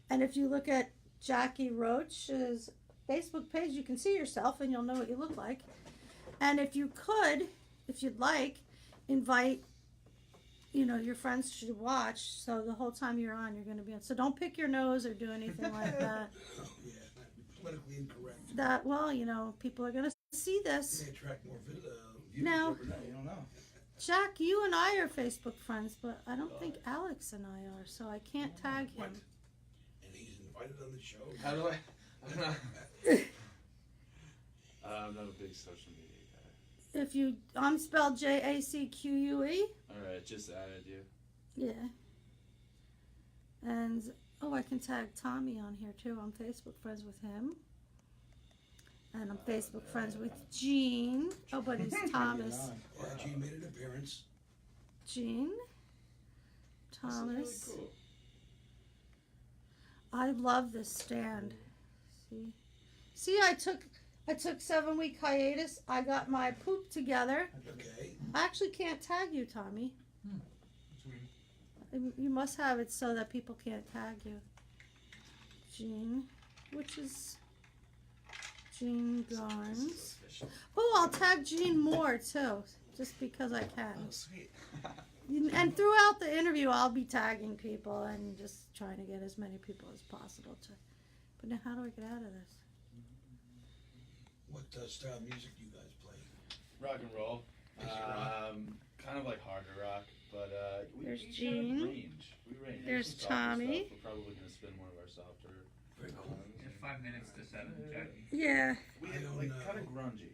And if you look at Jacque Roche's Facebook page, you can see yourself and you'll know what you look like. And if you could, if you'd like, invite, your friends to watch. So the whole time you're on, you're going to be on. So don't pick your nose or do anything like that. Oh, yeah, politically incorrect. That, people are going to see this. They attract more viewers Now, every night. You don't know. Jack, you and I are Facebook friends, but I don't think Alex and I are, so I can't tag him. What? And he's invited on the show. How do I? I'm not a big social media guy. If you spelled JACQUE. Alright, just added you. Yeah. And I can tag Tommy on here too. I'm Facebook friends with him. And I'm Facebook friends with Gene. Oh, but he's Thomas. Yeah, Gene made an appearance. Gene. Thomas. This is really cool. I love this stand. See, I took 7-week hiatus. I got my poop together. Okay. I actually can't tag you, Tommy. You must have it so that people can't tag you. Gene, which is Gene Garnes. Oh, I'll tag Gene more too, just because I can. Oh, sweet. And throughout the interview, I'll be tagging people and just trying to get as many people as possible to. But now, how do I get out of this? What style of music do you guys play? Rock and roll. Rock? Kind of like harder rock, but There's we Gene. Kind of range. We range. There's Some softer Tommy. Stuff. We're probably going to spin one of our softer. Very cool. It's 5 minutes to 7, Jackie. Yeah. We I don't like know. kind of grungy.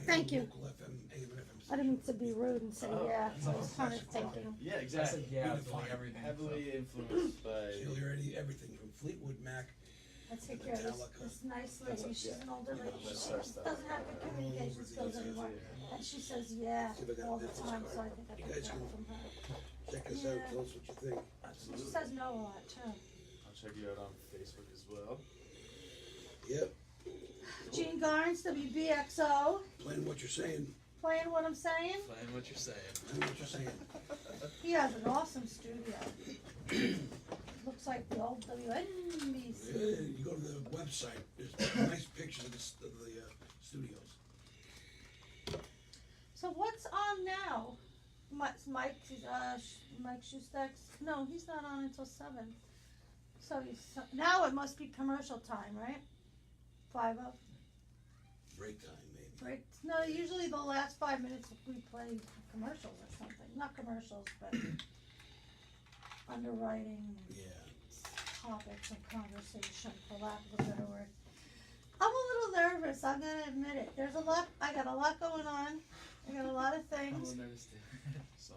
Thank you. Local FM, AM and FM I didn't mean to be rude and say yeah. I was kind of awesome. thinking. Yeah, I exactly. said yeah, We it's like define everything. Heavily influenced by. So you'll hear everything from Fleetwood Mac. I take care of this nice lady. She's an older lady. She doesn't have good communication skills anymore. And she says yeah all the time, so I think I picked that from her. Check us out, tell us what you think. Absolutely. She says no a lot too. I'll check you out on Facebook as well. Yep. Gene Garnes, WBXO. Playing what you're saying. Playing what I'm saying. Playing what you're saying. Playing what you're saying. He has an awesome studio. Looks like the old WNBC. Yeah, you go to the website. There's nice pictures of the studios. So what's on now? Mike Schustek's? No, he's not on until 7. So now it must be commercial time, right? 5 up. Break time, maybe. Break. No, usually the last 5 minutes we play commercials or something. Not commercials, but underwriting. Yeah. Topics and conversation, for lack of a better word. I'm a little nervous, I'm gonna admit it. There's a lot, I got a lot going on. I got a lot of I'm a things. little nervous too. So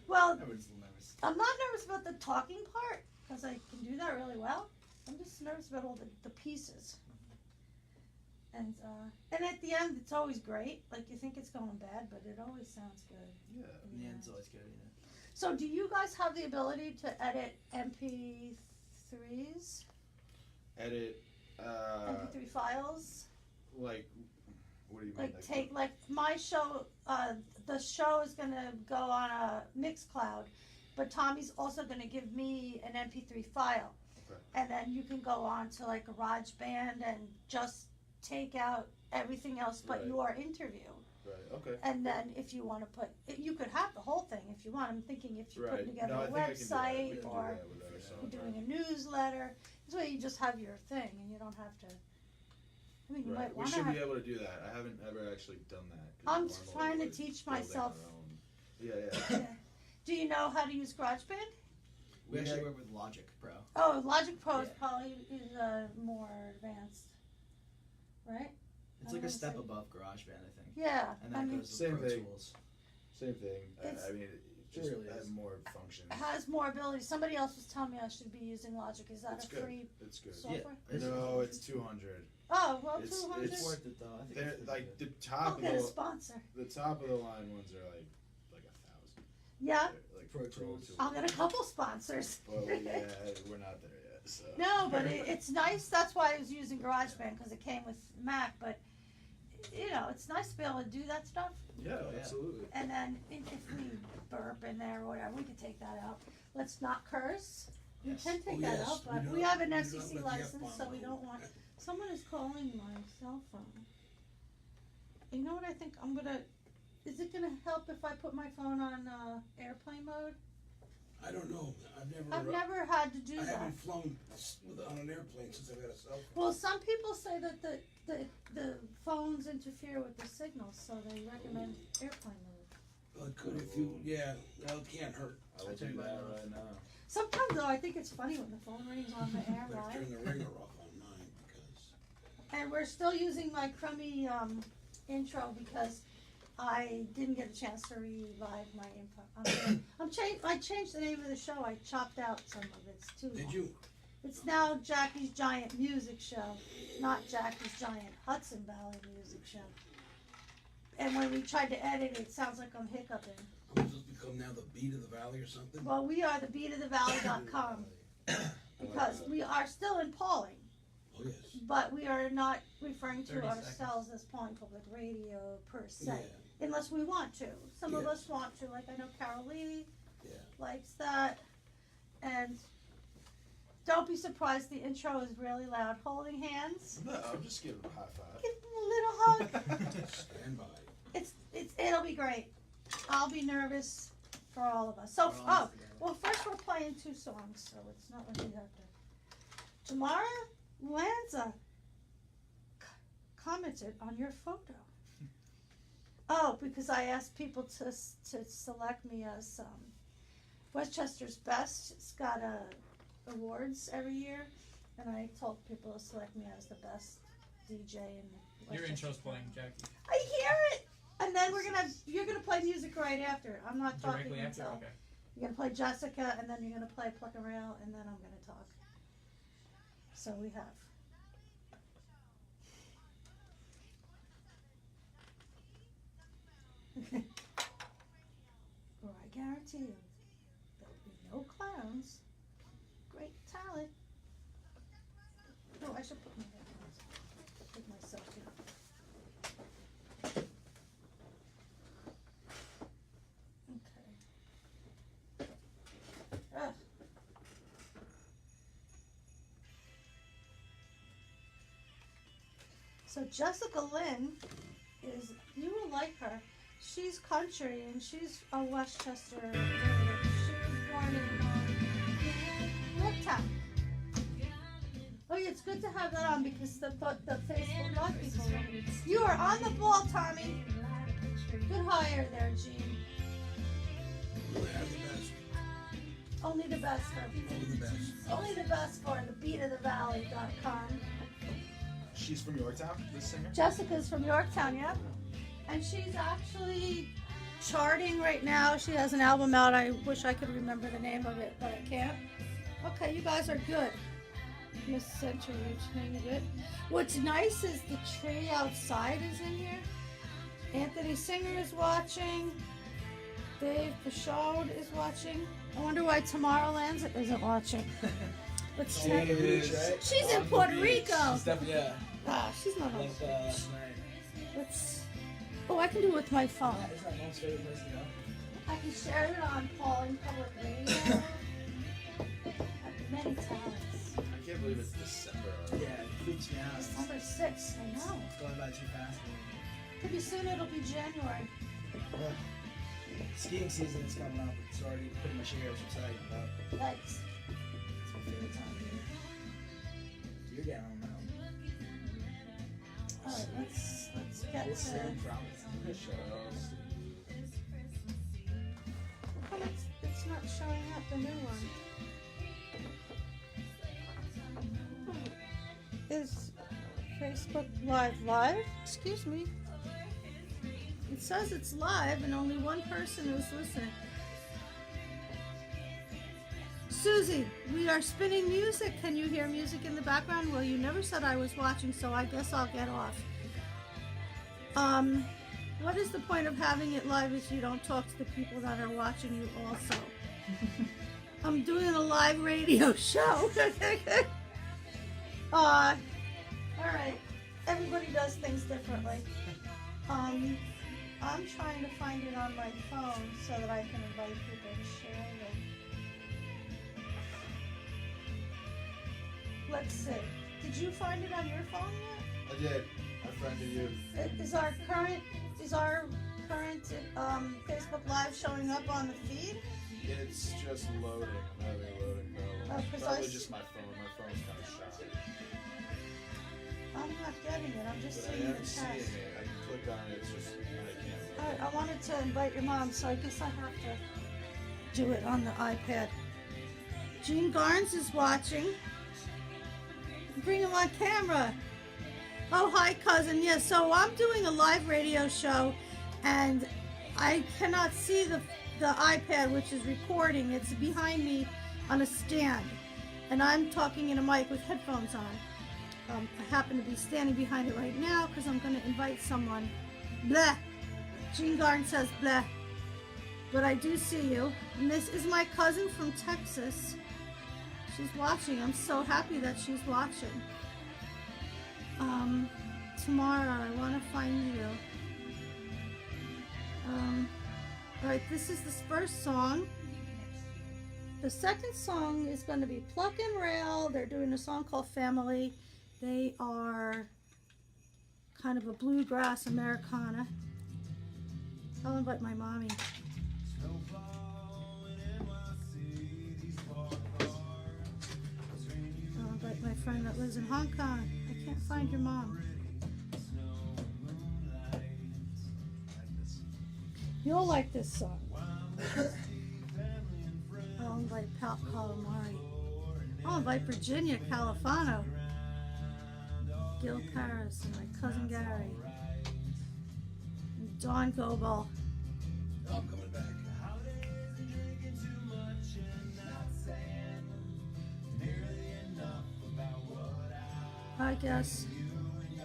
Well, Everyone's a little nervous. I'm not nervous about the talking part, because I can do that really well. I'm just nervous about all the pieces. And at the end, it's always great. Like, you think it's going bad, but it always sounds good. yeah. In the end, it's always good, yeah. So do you guys have the ability to edit MP3s? Edit. MP3 files? Like, what do you mean? Like take like my show. The show is gonna go on a Mixcloud, but Tommy's also gonna give me an MP3 file, Okay. and then you can go on to like GarageBand and just take out everything else but Right. your interview. Right. Okay. And then if you want to put, you could have the whole thing if you want. I'm thinking if you're putting together No, I a think I can do that. We website can or do that with our you're software. doing a newsletter. This way you just have your thing and you don't have to. I mean, you Right. might We want to should have. be able to do that. I haven't ever actually done that. 'Cause I'm normally trying to we're teach building myself. our own. Yeah, yeah. Yeah. Do you know how to use GarageBand? We actually work with Logic Pro. Oh, Logic Pro is Yeah. probably more advanced, right? It's I like a wanna step say- above GarageBand, I think. Yeah, And I then it mean, goes Same with Pro thing. Tools. Same thing. It's- I mean, it just really has is. more it functions. has more ability. Somebody else was telling me I should be using Logic. Is that It's a good. free It's good. software? No, it's 200. Oh, well, It's- 200. it's It's worth it though. I think They're it's like the I'll top get a of sponsor. the top of the line ones are like 1,000. Yeah, They're like Pro Tools. I'll get a couple sponsors. But yeah, we're not there yet. So. No, but it's nice. That's why I was using GarageBand because it came with Mac. But it's nice to be able to do that stuff. Yeah, Oh, yeah. absolutely. And then if we burp in there or whatever, we could take that out. Let's not curse. We Yes. can take Oh, that yes, out, but we we don't- have an we don't FCC let the license, F-bomb so we go. don't want, someone is calling my cell phone. You know what I think I'm gonna, is it gonna help if I put my phone on, airplane mode? I don't know, I've never had to do I that. haven't flown on an airplane since I've had a cell phone. Well, some people say that the phones interfere with the signals, so they recommend airplane mode. Well, it could if you, yeah, well, it can't hurt. I will do that right now. Sometimes though, I think it's funny when the phone rings on the air But live. turn the ringer off on mine because, And we're still using my crummy intro because I didn't get a chance to revive my info. I changed the name of the show. I chopped out some of it. It's too long. did you? It's now Jackie's Giant Music Show, not Jackie's Giant Hudson Valley Music Show. And when we tried to edit it, it sounds like I'm hiccuping. I'm supposed to become now the beat of the valley or something? Well, we are the beatofthevalley.com because we are still in Pauling. Oh, yes. But we are not referring to 30 ourselves as Pauling Public Radio per se, Yeah, unless we want to. Some of Yes. us want to, like I know Carol Lee yeah. likes that. And don't be surprised, the intro is really loud. Holding hands, No, I'm just giving a high five. give them a little hug. Stand by. It'll be great. I'll be nervous for all of us. So, We're all together. well, first we're playing 2 songs, so it's not like we have to. Tomorrow, Lanza commented on your photo. Oh, because I asked people to select me as Westchester's best. It's got awards every year, and I told people to select me as the best DJ in Westchester. Your intro's playing, Jackie. I hear it, and then you're gonna play music right after. I'm not talking Directly after? until Okay. you're gonna play Jessica, and then you're gonna play Pluck Rail, and then I'm gonna talk. So we have. Or I guarantee you, there'll be no clowns. Great talent. Oh, I should put my headphones. Put myself in. Okay. Ugh. So Jessica Lynn is, you will like her. She's country and she's a Westchester native. She was born in Yorktown. Oh yeah, it's good to have that on because the Facebook Live people. You are on the ball, Tommy. Good hire there, Gene. You have the best. Only the best for Only the best. only the best for the beatofthevalley.com. She's from Yorktown, this singer? Jessica's from Yorktown, yeah. And she's actually charting right now. She has an album out. I wish I could remember the name of it, but I can't. Okay, you guys are good. Miss Century, good. What's nice is the tree outside is in here. Anthony Singer is watching. Dave Pichaud is watching. I wonder why Tamara Lanza isn't watching. Let's check. the beach, right? She's in Puerto Rico. Yeah. Ah, she's not on. Like last night. Let's. Oh, I can do it with my phone. Isn't that most favorite place to go? I can share it on Pauling Public Radio. I have many talents. I can't believe it's December already. Yeah, it freaks me out. It's December 6th, I know. going by too fast. Pretty soon it'll be January. Skiing season is coming up. It's already pretty much here, which I'm excited about. Thanks. It's my favorite time of year. You're down on the mountain. Alright, let's get We'll to. see from it. Shut up. How come it's not showing up the new one? Is Facebook live? Excuse me. It says it's live and only one person is listening. Susie, we are spinning music. Can you hear music in the background? Well, you never said I was watching, so I guess I'll get off. What is the point of having it live if you don't talk to the people that are watching you also? I'm doing a live radio show. Alright. Everybody does things differently. I'm trying to find it on my phone so that I can invite people to share it. let's see. Did you find it on your phone yet? I did. I friended you. Is our current Facebook Live showing up on the feed? It's just loading. I'm having a loading problem. Oh, Probably just my phone. My phone's kind of shot. I'm not getting it. I'm just But I seeing the am text. seeing it. I can click on it. It's just I can't. Alright, I wanted to invite your mom, so I guess I have to do it on the iPad. Jean Garnes is watching. Bring him on camera. Oh, hi, cousin. Yeah, so I'm doing a live radio show, and I cannot see the iPad, which is recording. It's behind me on a stand, and I'm talking in a mic with headphones on. I happen to be standing behind it right now because I'm going to invite someone. Bleh. Jean Garden says bleh. But I do see you. And this is my cousin from Texas. She's watching. I'm so happy that she's watching. Tomorrow, I want to find you. Alright, this is the first song. The second song is going to be Pluck Rail. They're doing a song called Family. They are kind of a bluegrass Americana. I'll invite my mommy. I'll invite my friend that lives in Hong Kong. I can't find your mom. You'll like this song. I'll invite Pat Calamari. I'll invite Virginia Califano. Gil Paris and my cousin Gary. And Dawn Gobel. I'm coming back. I guess. Why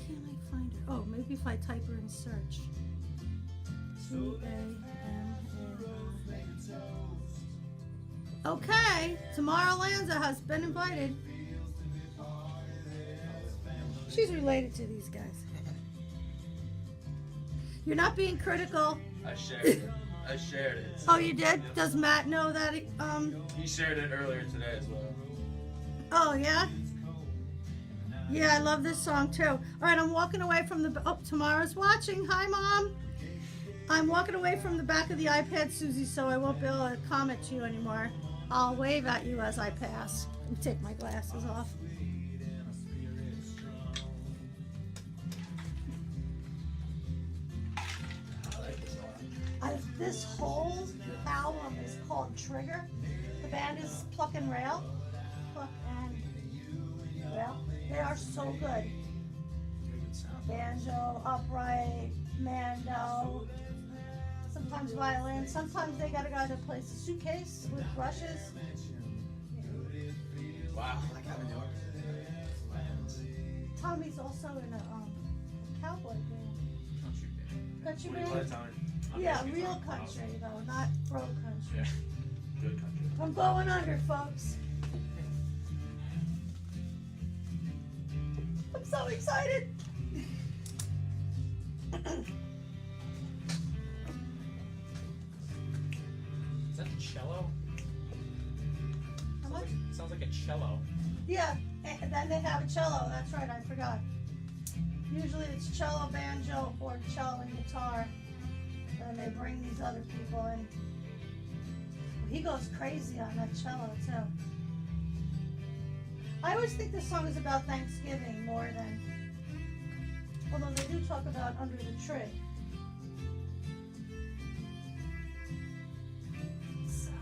can't I find her? Oh, maybe if I type her in search. T-A-M-A-R. Okay, Tamara Lanza has been invited. She's related to these guys. You're not being critical. I shared it. I shared it. Oh, you did? Does Matt know that? He shared it earlier today as well. Oh, yeah? Yeah, I love this song too. All right, I'm walking away from the... Oh, Tamara's watching. Hi, Mom. I'm walking away from the back of the iPad, Susie, so I won't be able to comment to you anymore. I'll wave at you as I pass. Let me take my glasses off. This whole album is called Trigger. The band is Pluck Rail. Pluck and Rail. They are so good. Banjo, upright, mando, sometimes violin. Sometimes they got a guy that plays a suitcase with brushes. Wow. Tommy's also in a cowboy band. Country What do you band? play, Tommy? Yeah, real country though, not pro country. Yeah. Good country. I'm going under, folks. I'm so excited. Is that a cello? How much? Sounds like a cello. Yeah, and then they have a cello. That's right, I forgot. Usually it's cello, banjo, or cello and guitar. And they bring these other people in. He goes crazy on that cello too. I always think this song is about Thanksgiving more than, although they do talk about under the tree. So.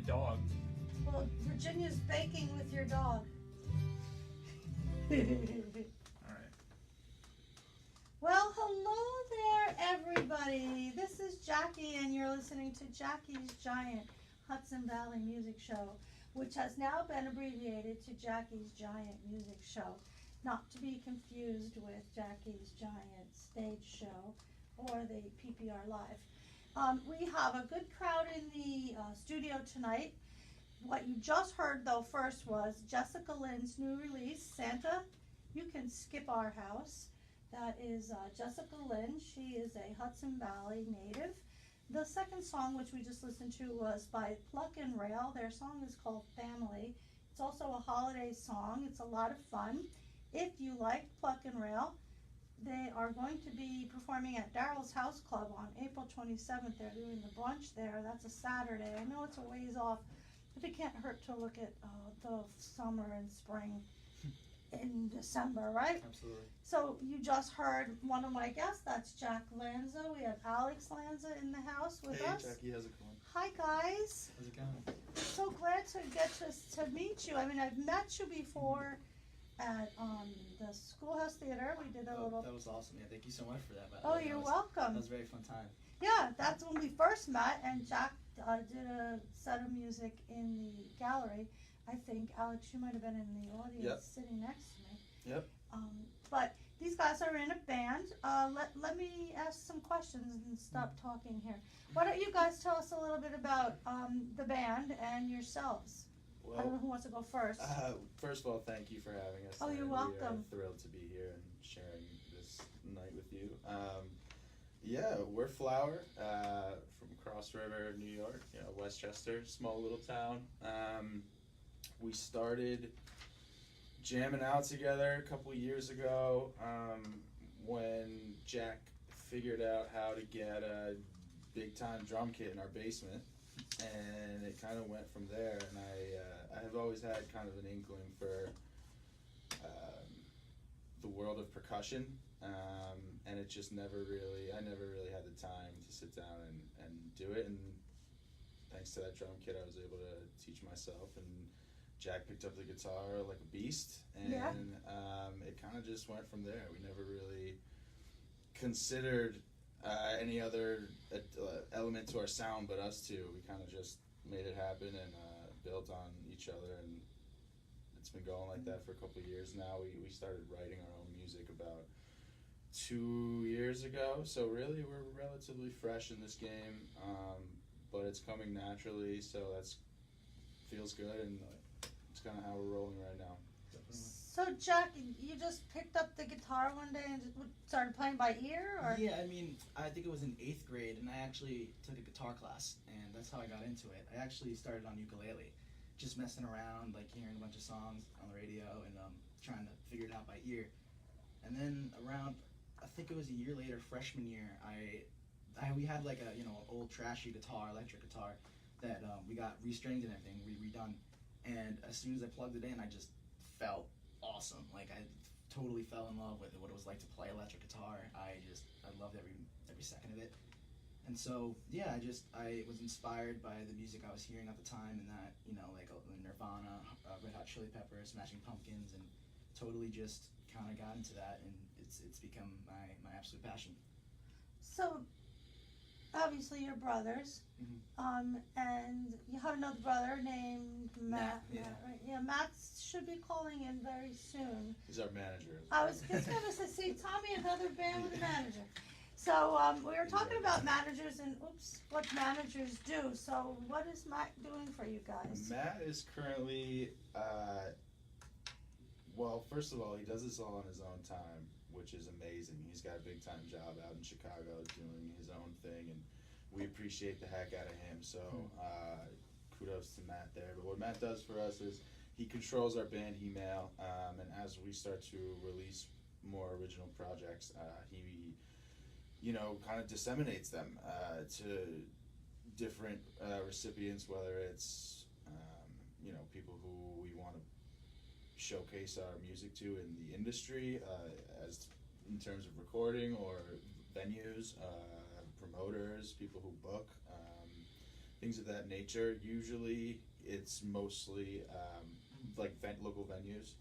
dog. Well, Virginia's baking with your dog. Alright. Well, hello there, everybody. This is Jackie, and you're listening to Jackie's Giant Hudson Valley Music Show, which has now been abbreviated to Jackie's Giant Music Show, not to be confused with Jackie's Giant Stage Show or the PPR Live. We have a good crowd in the studio tonight. What you just heard, though, first was Jessica Lynn's new release, Santa, You Can Skip Our House. That is Jessica Lynn. She is a Hudson Valley native. The second song, which we just listened to, was by Pluck Rail. Their song is called Family. It's also a holiday song. It's a lot of fun. If you like Pluck Rail, they are going to be performing at Daryl's House Club on April 27th. They're doing the brunch there. That's a Saturday. I know it's a ways off, but it can't hurt to look at the summer and spring in December, right? Absolutely. So you just heard one of my guests. That's Jacque Lanza. We have Alex Lanza in the house with us. Hey Jackie, how's it going? Hi guys. How's it going? So glad to get to meet you. I mean, I've met you before at the Schoolhouse Theater. We did a little. That was awesome. Yeah, thank you so much for that. Oh, you're welcome. That was a very fun time. Yeah, that's when we first met, and Jack did a set of music in the gallery. I think, Alex, you might have been in the audience. Yep. Sitting next to me. Yep. But these guys are in a band. Let me ask some questions and stop talking here. Why don't you guys tell us a little bit about the band and yourselves? I don't know who wants to go first. First of all, thank you for having us. Oh, you're We welcome. are thrilled to be here and sharing this night with you. Yeah, we're Flower from Cross River, New York, Westchester, small little town. We started jamming out together a couple years ago when Jack figured out how to get a big time drum kit in our basement, and it kind of went from there. And I have always had kind of an inkling for the world of percussion, and it just I never really had the time to sit down and do it. And thanks to that drum kit, I was able to teach myself, and Jack picked up the guitar like a beast, and it kind of just went from there. We never really considered any other element to our sound but us two. We kind of just made it happen and built on each other, and it's been going like that for a couple of years now. We started writing our own music about 2 years ago, so really we're relatively fresh in this game, but it's coming naturally, so that's feels good, and it's kind of how we're rolling right now. So, Jack, you just picked up the guitar one day and just started playing by ear, or? Yeah, I mean, I think it was in 8th grade, and I actually took a guitar class, and that's how I got into it. I actually started on ukulele, just messing around, like hearing a bunch of songs on the radio and trying to figure it out by ear. And then around, I think it was a year later, freshman year, we had like a old trashy guitar, electric guitar, that we got restringed and everything, redone. And as soon as I plugged it in, I just felt awesome. Like I totally fell in love with it, what it was like to play electric guitar. I loved every second of it. And so yeah, I was inspired by the music I was hearing at the time, and that like Nirvana, Red Hot Chili Peppers, Smashing Pumpkins, and totally just kind of got into that, and it's become my absolute passion. So obviously you're brothers, and you have another brother named Matt. Yeah. Matt, right? Yeah, Matt should be calling in very soon. He's our manager. I was just going to say, Tommy, another band with a manager. So we were talking about managers and what managers do. So what is Matt doing for you guys? Matt is currently, well, first of all, he does this all on his own time, which is amazing. He's got a big time job out in Chicago doing his own thing, and we appreciate the heck out of him. So kudos to Matt there. But what Matt does for us is he controls our band email, and as we start to release more original projects, he kind of disseminates them to different recipients, whether it's people who we want to showcase our music to in the industry, as in terms of recording, or venues, promoters, people who book, things of that nature. Usually it's mostly like local venues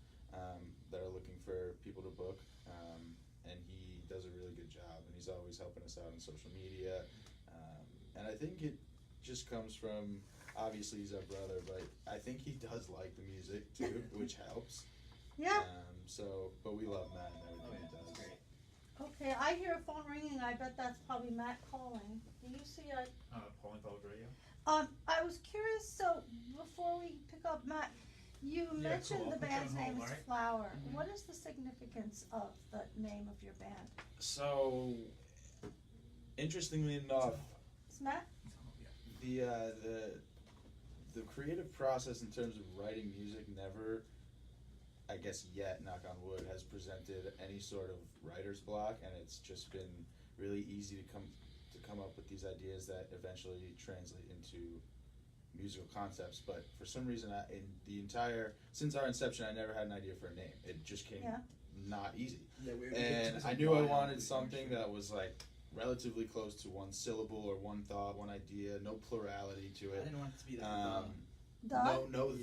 that are looking for people to book, and he does a really good job, and he's always helping us out on social media, and I think it just comes from, obviously he's our brother, but I think he does like the music too, which helps. Yeah. But we love Matt and everything he does. Great. Okay, I hear a phone ringing. I bet that's probably Matt calling. Do you see a? Calling Public Radio. I was curious. So before we pick up Matt, you mentioned cool. the I'll put band's you on name hold, is alright? Flower. Mhm. What is the significance of the name of your band? So, interestingly enough, Is Matt? the creative process in terms of writing music never, I guess yet, knock on wood, has presented any sort of writer's block, and it's just been really easy to come up with these ideas that eventually translate into musical concepts. But for some reason, since our inception, I never had an idea for a name. It just came not easy. Yeah, And I knew I wanted something that was like relatively close to one syllable or one thought, one idea, no plurality to I it. didn't want it to be the No, Yeah.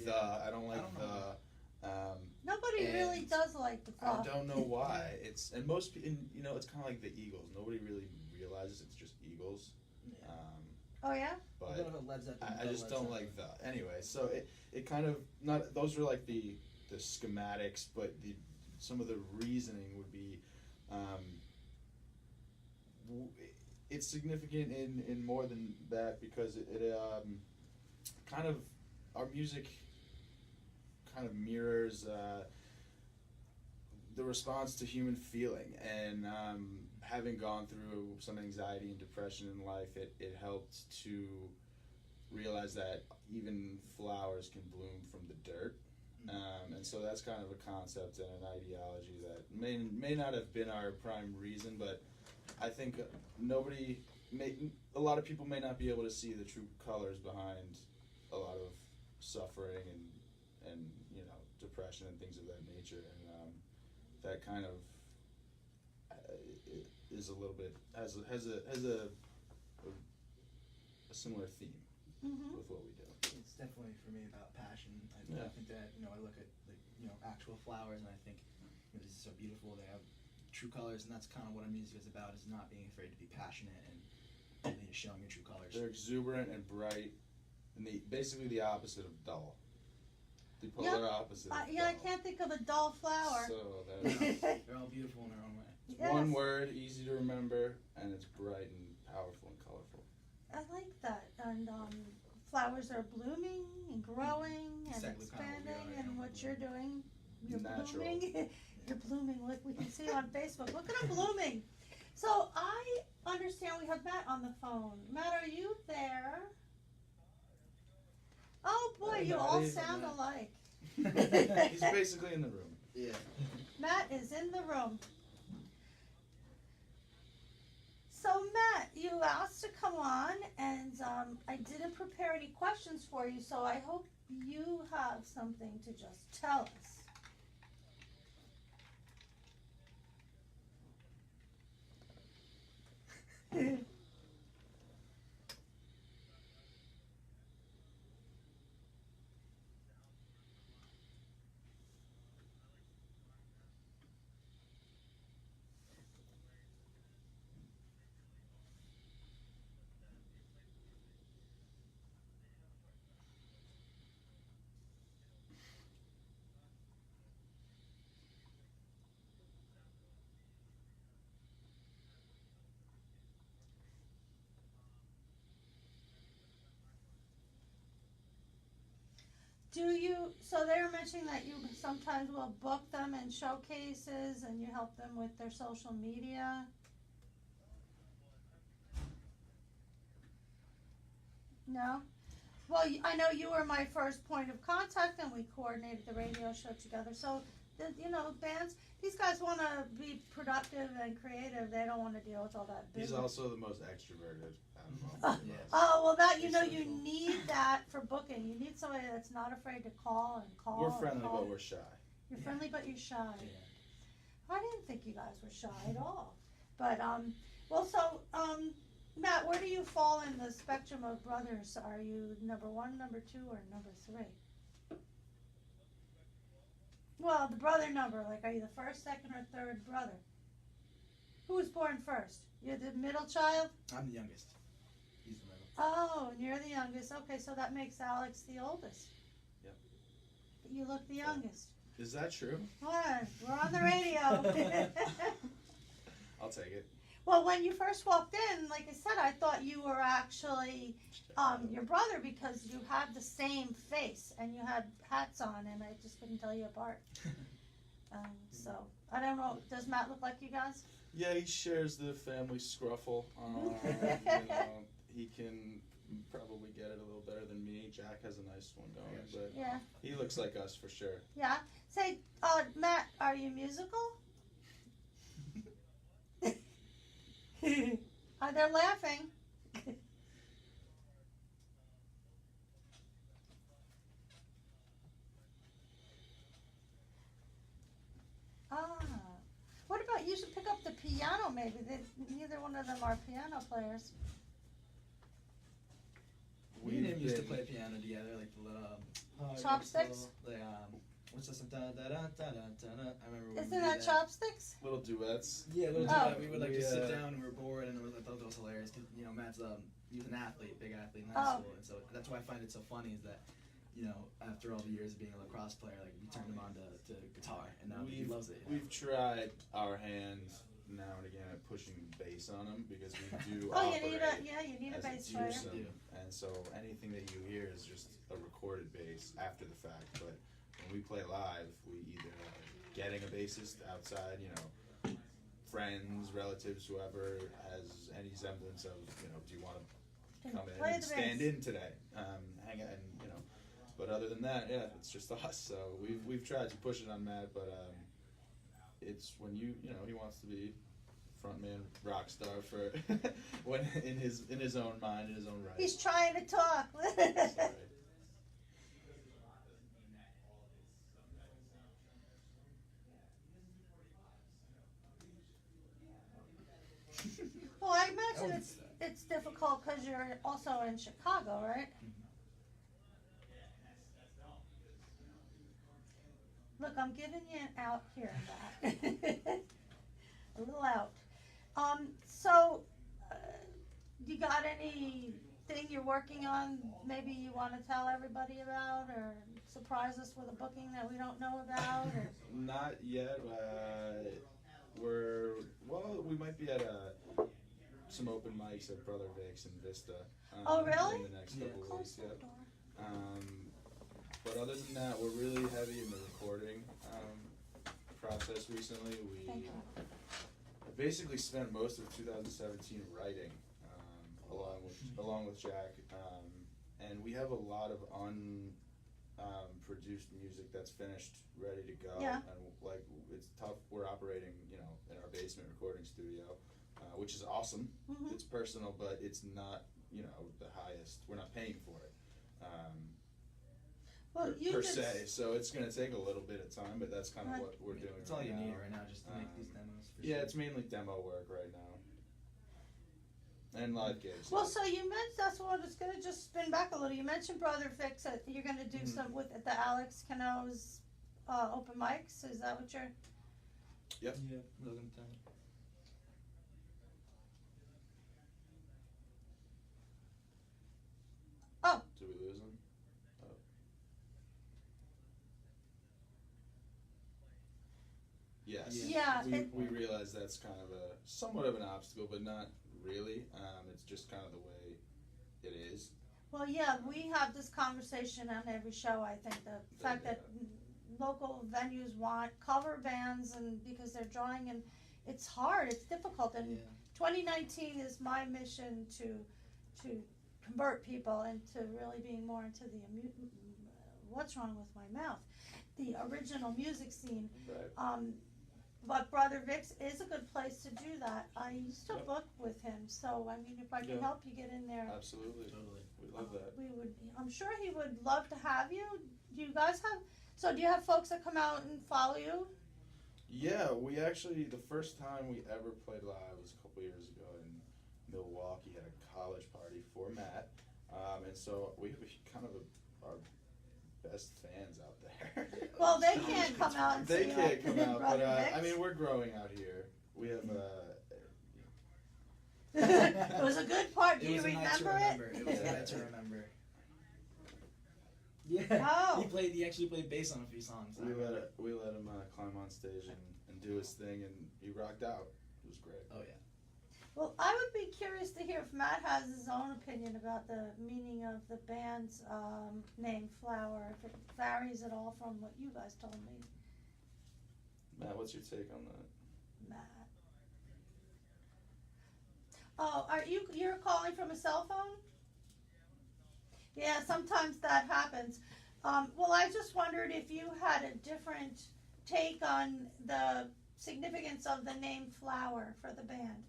the. I don't like I don't the. Nobody really and does like the I thought. don't know why. It's and most it's kind of like the Eagles. Nobody really realizes it's just Eagles. Yeah. Oh yeah. A But bit of a Led Zeppelin. I just don't like the. Anyway, so it kind of not. Those are like the schematics, but some of the reasoning would be. It's significant in more than that because it kind of our music kind of mirrors the response to human feeling, and having gone through some anxiety and depression in life, it helped to realize that even flowers can bloom from the dirt. And so that's kind of a concept and an ideology that may not have been our prime reason, but I think a lot of people may not be able to see the true colors behind a lot of suffering and depression and things of that nature, and that kind of is a little bit has a similar theme Mm-hmm. with what we do. It's definitely for me about passion. I think that I look at actual flowers and I think this is so beautiful. They have true colors, and that's kind of what our music is about: is not being afraid to be passionate and showing your true colors. They're exuberant and bright, and basically the opposite of dull. The polar opposite. Of Yeah, I dull. can't think of a dull flower. So They're all beautiful in their own way. it's Yes. one word, easy to remember, and it's bright and powerful and colorful. I like that, and flowers are blooming and growing and Exactly kind of what we expanding, are, and yeah. what you're doing, you're Natural. blooming. You're blooming. Look, we can see it on Facebook. Look at him blooming. So I understand we have Matt on the phone. Matt, are you there? Oh boy, Hey, you all Matty. sound alike. He's basically in the room. Yeah. Matt is in the room. So Matt, you asked to come on, and I didn't prepare any questions for you, so I hope you have something to just tell us. So they were mentioning that you sometimes will book them in showcases and you help them with their social media. No? Well, I know you were my first point of contact and we coordinated the radio show together. So, bands, these guys want to be productive and creative. They don't want to deal with all that business. He's also the most extroverted out of all of Yes. us. Oh, well, that, Very you social. need that for booking. You need somebody that's not afraid to call and call. We're and friendly, call. but we're shy. You're Yeah. friendly, but you're shy. Yeah. I didn't think you guys were shy at all. But, Matt, where do you fall in the spectrum of brothers? Are you number 1, number 2, or number 3? Well, the brother number, like, are you the first, second, or third brother? Who was born first? You're the middle child? I'm the youngest. He's the middle. Oh, and you're the youngest. Okay, so that makes Alex the oldest. Yep. You look the youngest. Is that true? What? We're on the radio. I'll take it. Well, when you first walked in, like I said, I thought you were actually your brother because you had the same face and you had hats on, and I just couldn't tell you apart. So I don't know. Does Matt look like you guys? Yeah, he shares the family scruffle. He can probably get it a little better than me. Jack has a nice one going, but Yeah. he looks like us for sure. Yeah. Say, Matt, are you musical? They're laughing. What about you should pick up the piano maybe? Neither one of them are piano players. We and him used to play piano together, like the little Chopsticks? What's this? Da, da, da, da, da, da. I remember. When Isn't that chopsticks? Little duets. Yeah, little Oh. duet. We would like just sit down and we were bored, and I thought that was hilarious because Matt's he was an athlete, big athlete in high school, and so that's why I find it so funny is that after all the years of being a lacrosse player, like we turned him on to guitar, and now he loves it. We've tried our hands now and again at pushing bass on him because we do Oh, operate you need a as bass a player. twosome, and so anything that you hear is just a recorded bass after the fact. But when we play live, we either are getting a bassist outside, friends, relatives, whoever has any semblance of, do you want to come in and stand in today, hang out, and But other than that, yeah, it's just us. So we've tried to push it on Matt, but it's when he wants to be frontman rock star for when in his own mind, in his own right. He's trying to talk. Sorry. Well, I imagine it's difficult because you're also in Chicago, right? Look, I'm giving you an out here, Matt. A little out. So, you got anything you're working on maybe you want to tell everybody about or surprise us with a booking that we don't know about? Or? Not yet. We might be at some open mics at Brother Vacc's in Vista. Oh, really? In the next couple of Close weeks, the yep. door. But other than that, we're really heavy in the recording process recently. Thank you. Basically spent most of 2017 writing, along with Jack, and we have a lot of produced music that's finished, ready to go. Yeah. And it's tough. We're operating, in our basement recording studio, which is awesome. Mhm. It's personal, but it's not, the highest. We're not paying for it. Well, you per just, se, so it's going to take a little bit of time, but that's kind of Right. what we're doing. It's all you right need now. right now, just to make these demos. For Yeah, sure. it's mainly demo work right now, and live gigs. Well, so you mentioned, that's what I was going to just spin back a little. You mentioned Brother Vacc, that you're going to do Mhm. some with the Alex Cano's open mics. Is that what you're? Yep. Yeah, Logan Town. Oh, Did we lose him? Oh. Yes. Yeah, We realize that's kind of somewhat of an obstacle, but not really. It's just kind of the way it is. well, yeah, we have this conversation on every show. I think the fact that local venues want cover bands, and because they're drawing, and it's hard, it's difficult. And Yeah. 2019 is my mission to convert people into really being more into the what's wrong with my mouth, the original music scene. Right. But Brother Vacc's is a good place to do that. I used to Yep. book with him, so I mean, if I can Yeah. help you get in there, Absolutely. Totally. We love that. we would. I'm sure he would love to have you. Do you guys have? So do you have folks that come out and follow you? Yeah, we actually, the first time we ever played live was a couple years ago, and Milwaukee at a college party for Matt, and so we have kind of our best fans out there. Well, they can't come out and They see can't come out, but Brother I Vic's. mean, we're growing out here. We have It was a good part. Do It you was a night to remember remember. it? It was a Yeah. night to remember. Yeah. Oh. He actually played bass on a few songs. I remember. we let him climb on stage and do his thing, and he rocked out. It was great. Oh yeah. Well, I would be curious to hear if Matt has his own opinion about the meaning of the band's name, Flower, if it varies at all from what you guys told me, Matt, what's your take on that? Matt. Oh, you're calling from a cell phone? Yeah, sometimes that happens. Well, I just wondered if you had a different take on the significance of the name Flower for the band.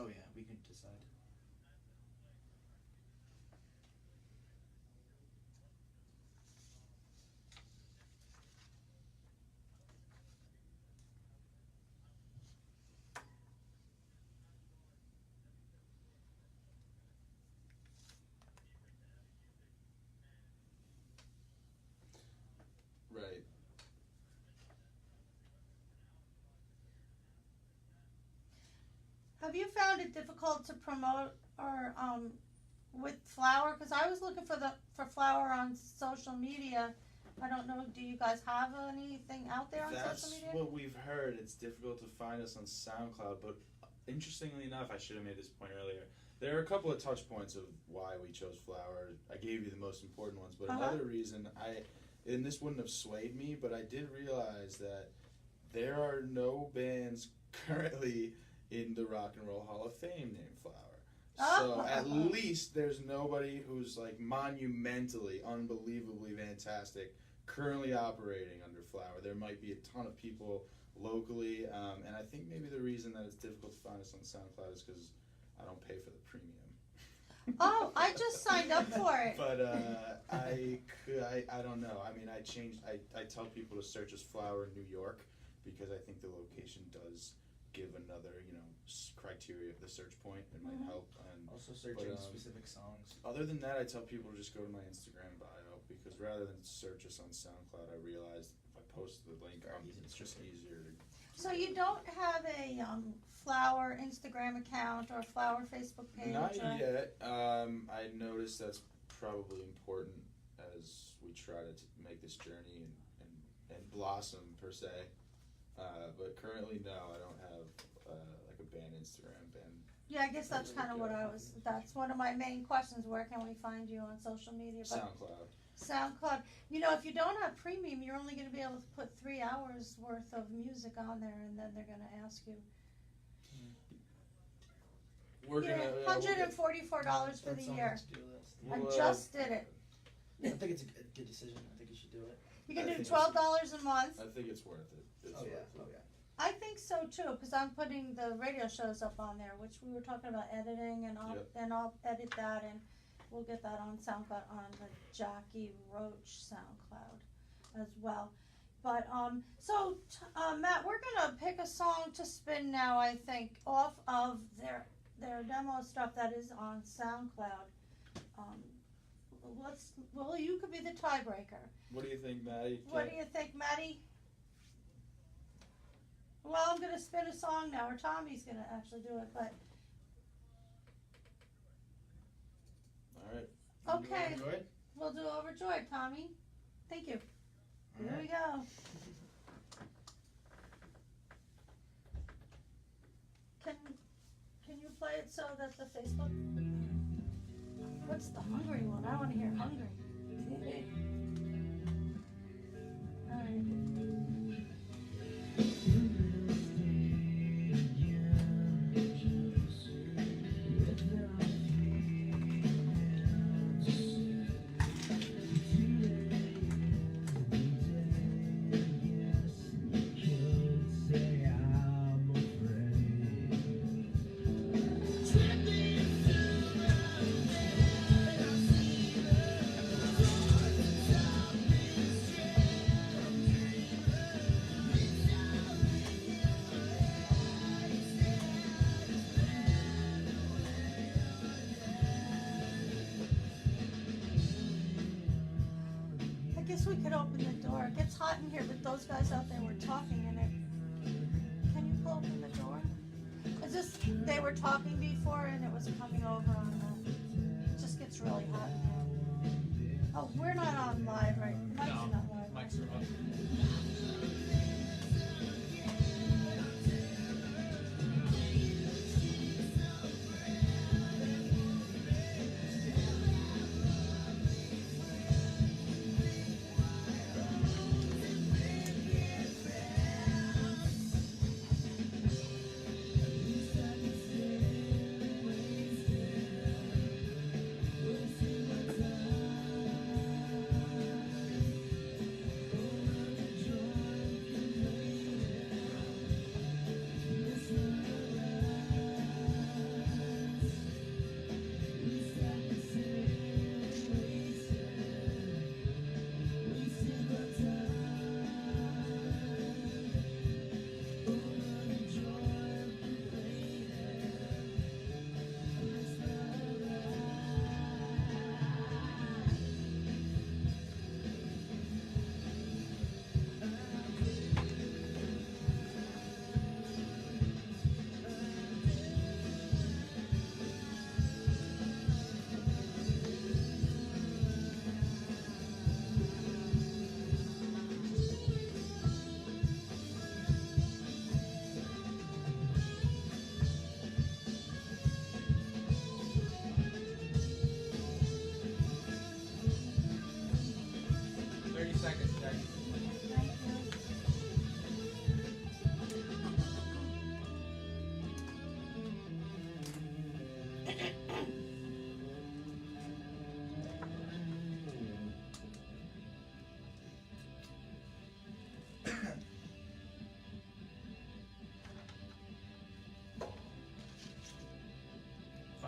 Oh yeah. We can decide. Right. Have you found it difficult to promote or with Flower? Because I was looking for Flower on social media. I don't know. Do you guys have anything out there on That's social media? what we've heard. It's difficult to find us on SoundCloud, but interestingly enough, I should have made this point earlier. There are a couple of touch points of why we chose Flower. I gave you the most important ones, but another reason and this wouldn't have swayed me, but I did realize that there are no bands currently in the Rock and Roll Hall of Fame named Flower. So at least there's nobody who's like monumentally, unbelievably fantastic currently operating under Flower. There might be a ton of people locally, and I think maybe the reason that it's difficult to find us on SoundCloud is because I don't pay for the premium. Oh, I just signed up for it. But I don't know. I mean, I tell people to search as Flower New York because I think the location does give another, criteria of the search point. It might help. And Also searching But, specific songs. other than that, I tell people to just go to my Instagram bio because rather than search us on SoundCloud, I realized if I post the link, it's just easier to. So you don't have a Flower Instagram account or Flower Facebook page? Not or... yet. I noticed that's probably important as we try to make this journey and blossom per se. But currently, no, I don't have like a band Instagram band. Yeah, I guess that's kind of what that's one of my main questions. Where can we find you on social media? But SoundCloud. If you don't have premium, you're only going to be able to put 3 hours worth of music on there, and then they're going to ask you. We're gonna $144 for the That's on year. the to-do list. I just did it. I think it's a good decision. I think you should do it. You can I do think $12 a month. I think it's worth it. It's Oh yeah. worth it. Oh yeah. I think so too, because I'm putting the radio shows up on there, which we were talking about editing, and I'll edit that, and we'll get that on SoundCloud on the Jacque Roche SoundCloud as well. But Matt, we're gonna pick a song to spin now. I think off of their demo stuff that is on SoundCloud. You could be the tiebreaker. What do you think, Maddie? What do you think, Maddie? Well, I'm gonna spin a song now, or Tommy's gonna actually do it, but All right. okay, Enjoy? we'll do Overjoyed, Tommy. Thank you. Here we go. Can you play it so that the Facebook? What's the hungry one? I want to hear hungry. All right. we could open the door. It gets hot in here, but those guys out there were talking in it. Can you open the door? It's just, they were talking before and it was coming over on the, it just gets really hot in here. Oh, we're not on live, right? Mike's not live. Mike's are up.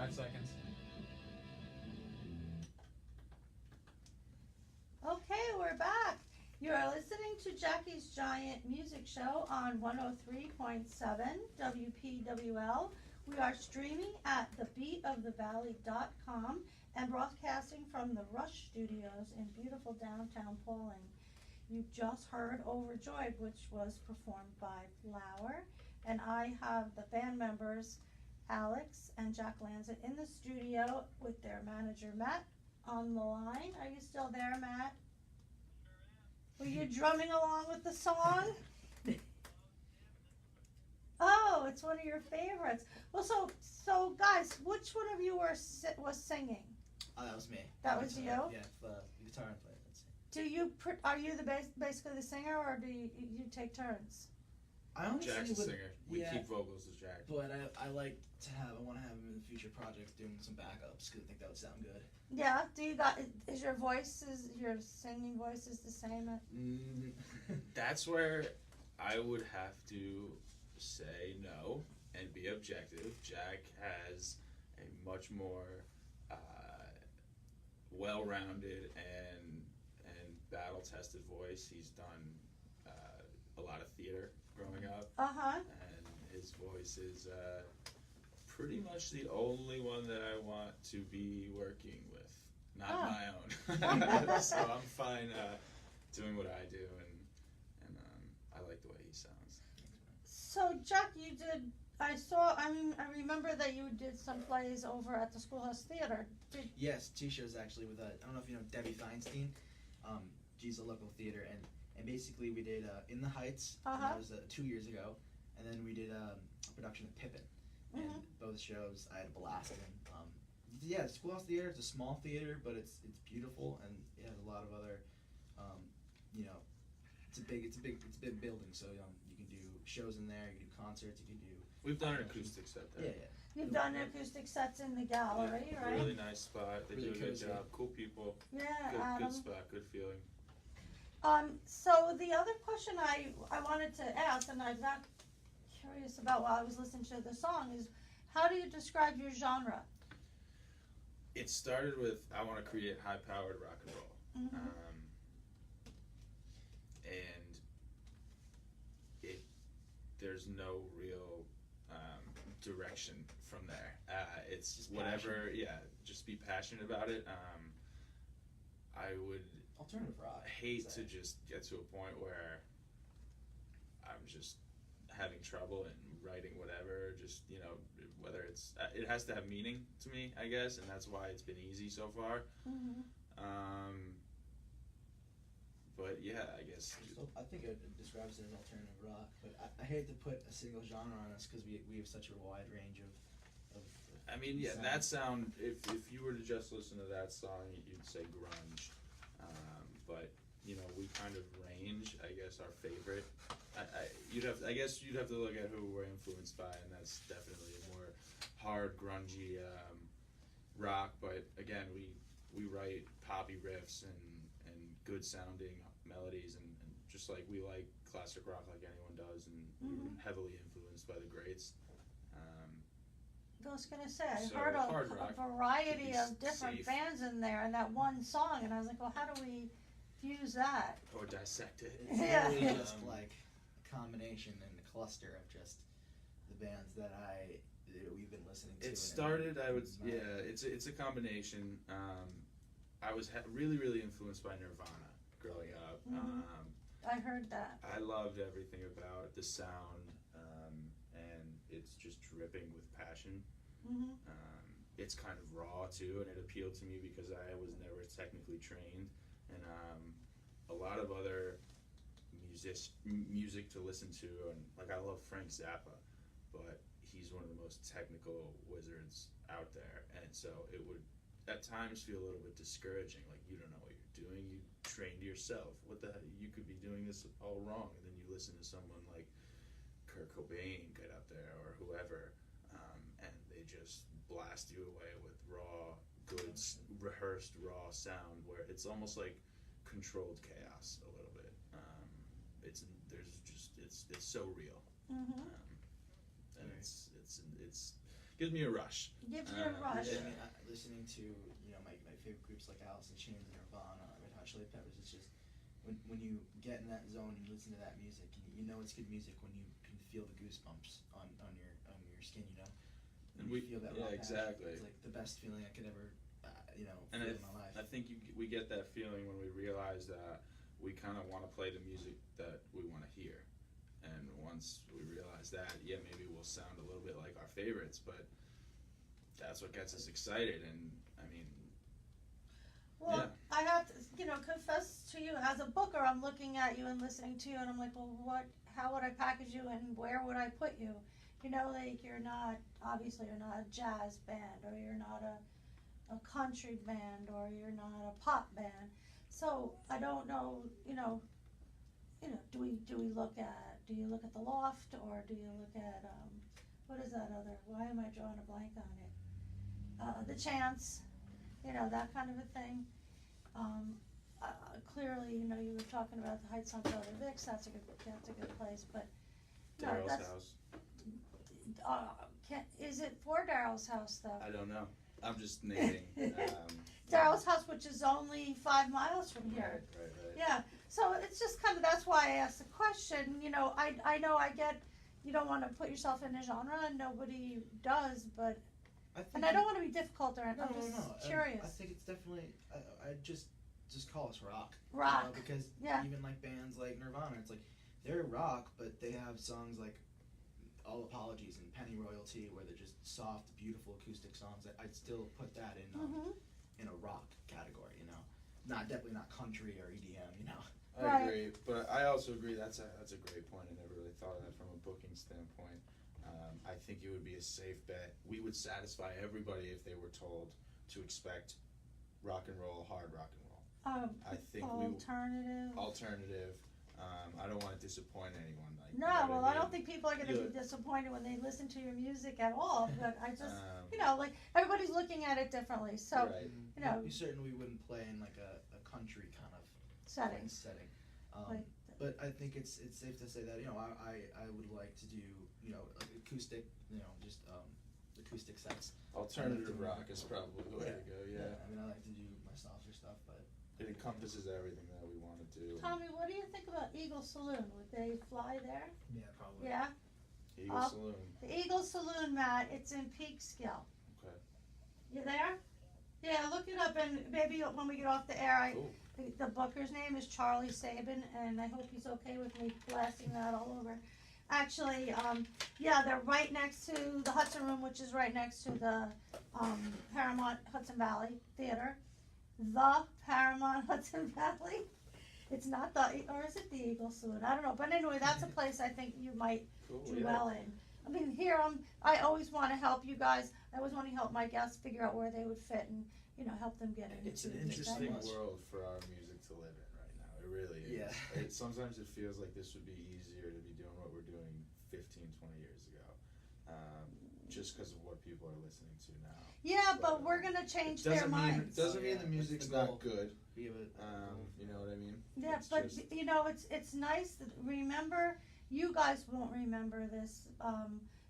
Seconds. Okay, we're back. You are listening to Jackie's Giant Music Show on 103.7 WPWL. We are streaming at thebeatofthevalley.com and broadcasting from the Rush Studios in beautiful downtown Pauling. You just heard Overjoyed, which was performed by Flower, and I have the band members Alex and Jacque Lanza in the studio with their manager Matt on the line. Are you still there, Matt? Were you drumming along with the song? Oh, it's one of your favorites. Well, so guys, which one of you was singing? Oh, that was me. That was you? Yeah, the guitar and player. Do you are you basically the singer, or do you take turns? I honestly Jack's a would, singer. We keep vocals as Jack. But I want to have him in the future projects doing some backups because I think that would sound good. Yeah. Is your singing voice is the same? That's where I would have to say no and be objective. Jack has a much more well-rounded and battle-tested voice. He's done a lot of theater growing up. And his voice is pretty much the only one that I want to be working with, not my own. So I'm fine doing what I do, and I like the way he sounds. So, Jack, you did. I remember that you did some plays over at the Schoolhouse Theater. Yes, 2 shows actually with I don't know if you know Debbie Feinstein. She's a local theater, and basically we did In the Heights. And that was 2 years ago, and then we did a production of Pippin. And both shows I had a blast in. Yeah, Schoolhouse Theater. It's a small theater, but it's beautiful, and it has a lot of other, it's a big building. So you can do shows in there. You can do concerts. You can do. We've done an acoustic set there. Yeah. You've done acoustic sets in the gallery, right? Really nice spot. They Really do a good cozy. job. Cool people. Yeah, Good spot. Good feeling. So the other question I wanted to ask, and I got curious about while I was listening to the song, is how do you describe your genre? It started with I want to create high-powered rock and roll, and there's no real direction from there. It's Just whatever. Passion. Yeah, just be passionate about it. I would Alternative rock. hate to just get to a point where I'm just having trouble and writing whatever, just, you know, whether it's, it has to have meaning to me, I guess, and that's why it's been easy so far. Mm-hmm. But yeah, I guess. So I think it describes it as alternative rock, but I hate to put a single genre on us because we have such a wide range of I mean, yeah, sound. that sound, if you were to just listen to that song, you'd say grunge. But, you know, we kind of range, I guess, our favorite. I guess you'd have to look at who we're influenced by, and that's definitely a more hard, grungy rock. But again, we write poppy riffs and good sounding melodies, and just like we like classic rock like anyone does, and we were heavily influenced by the greats. I was gonna say, I So heard hard a rock variety could be of different safe. bands in there in that one song, and I was like, well, how do we fuse that? Or dissect it. It's Yeah. really Um, just like a combination and a cluster of just the bands that we've been listening to. It started, it's a combination. I was really, really influenced by Nirvana growing up. Mhm. I heard that. I loved everything about the sound, and it's just dripping with passion. Mm-hmm. It's kind of raw too, and it appealed to me because I was never technically trained, and a lot of other music to listen to, and like I love Frank Zappa, but he's one of the most technical wizards out there, and so it would at times feel a little bit discouraging, like you don't know what you're doing, you trained yourself, what the hell, you could be doing this all wrong, and then you listen to someone like Kurt Cobain get up there or whoever, and they just blast you away with raw, good, rehearsed raw sound where it's almost like controlled chaos a little bit. It's so real, Mm-hmm. and it's gives me a rush. Gives you a rush. I mean, listening to my favorite groups like Alice in Chains and Nirvana, Red Hot Chili Peppers, it's just when you get in that zone and you listen to that music, and you know it's good music when you can feel the goosebumps on your skin, you know. And you we feel that yeah, raw passion. exactly. It's like the best feeling I could ever And feel in my life. I think we get that feeling when we realize that we kind of want to play the music that we want to hear. And once we realize that, yeah, maybe we'll sound a little bit like our favorites, but that's what gets us excited. And I mean, Well, I have to, confess to you, as a booker, I'm looking at you and listening to you, and I'm like, well, how would I package you, and where would I put you? Like you're not a jazz band, or you're not a country band, or you're not a pop band. So I don't know, do you look at the Loft, or do you look at what is that other? Why am I drawing a blank on it? The Chance, that kind of a thing. Clearly, you were talking about the Heights on Brother Vacc. That's a good place, but Daryl's house. Is it for Daryl's house though? I don't know. I'm just naming. Daryl's house, which is only 5 miles from here. Right. Yeah, so it's just kind of, that's why I asked the question. I know I get, you don't want to put yourself in a genre, and nobody does, but, and I don't want to be difficult or anything, I'm just curious. I think it's definitely, I just call us rock. Rock. Because even like bands like Nirvana, it's like, they're rock, but they have songs like All Apologies and Penny Royalty, where they're just soft, beautiful acoustic songs. I'd still put that in a rock category, definitely not country or EDM, I agree, but I also agree that's a great point. I never really thought of that from a booking standpoint. I think it would be a safe bet. We would satisfy everybody if they were told to expect rock and roll, hard rock and roll. I think alternative. I don't want to disappoint anyone. I don't think people are going to be disappointed when they listen to your music at all. But I just, like everybody's looking at it differently. So, we certainly wouldn't play in like a country kind of setting. But I think it's safe to say that I would like to do like acoustic, just acoustic sets. Alternative rock is probably the way to go. Yeah. I mean, I like to do my softer stuff, but it encompasses everything that we want to do. Tommy, what do you think about Eagle Saloon? Would they fly there? Yeah, probably. Yeah. Eagle Saloon. The Eagle Saloon, Matt. It's in Peekskill. Okay. You there? Yeah, look look it up, and maybe when we get off the air, Cool. the booker's name is Charlie Sabin, and I hope he's okay with me blasting that all over. Actually, yeah, they're right next to the Hudson Room, which is right next to the Paramount Hudson Valley Theater. The Paramount Hudson Valley. It's not the, or is it the Eagle Saloon? I don't know. But anyway, that's a place I think you might Cool, do yeah. well in. I mean, here I always want to help you guys. I always want to help my guests figure out where they would fit and, you know, help them get into It's an these interesting venues. world for our music to live in right now. It really is. Yeah. Sometimes it feels like this would be easier to be doing what we're doing 15, 20 years ago. Just because of what people are listening to now. Yeah, but we're going to change their minds. Doesn't mean Yeah, the music's that's the goal. not good. We have You know what I mean? Yeah, It's but just- you know, it's nice that remember, you guys won't remember this,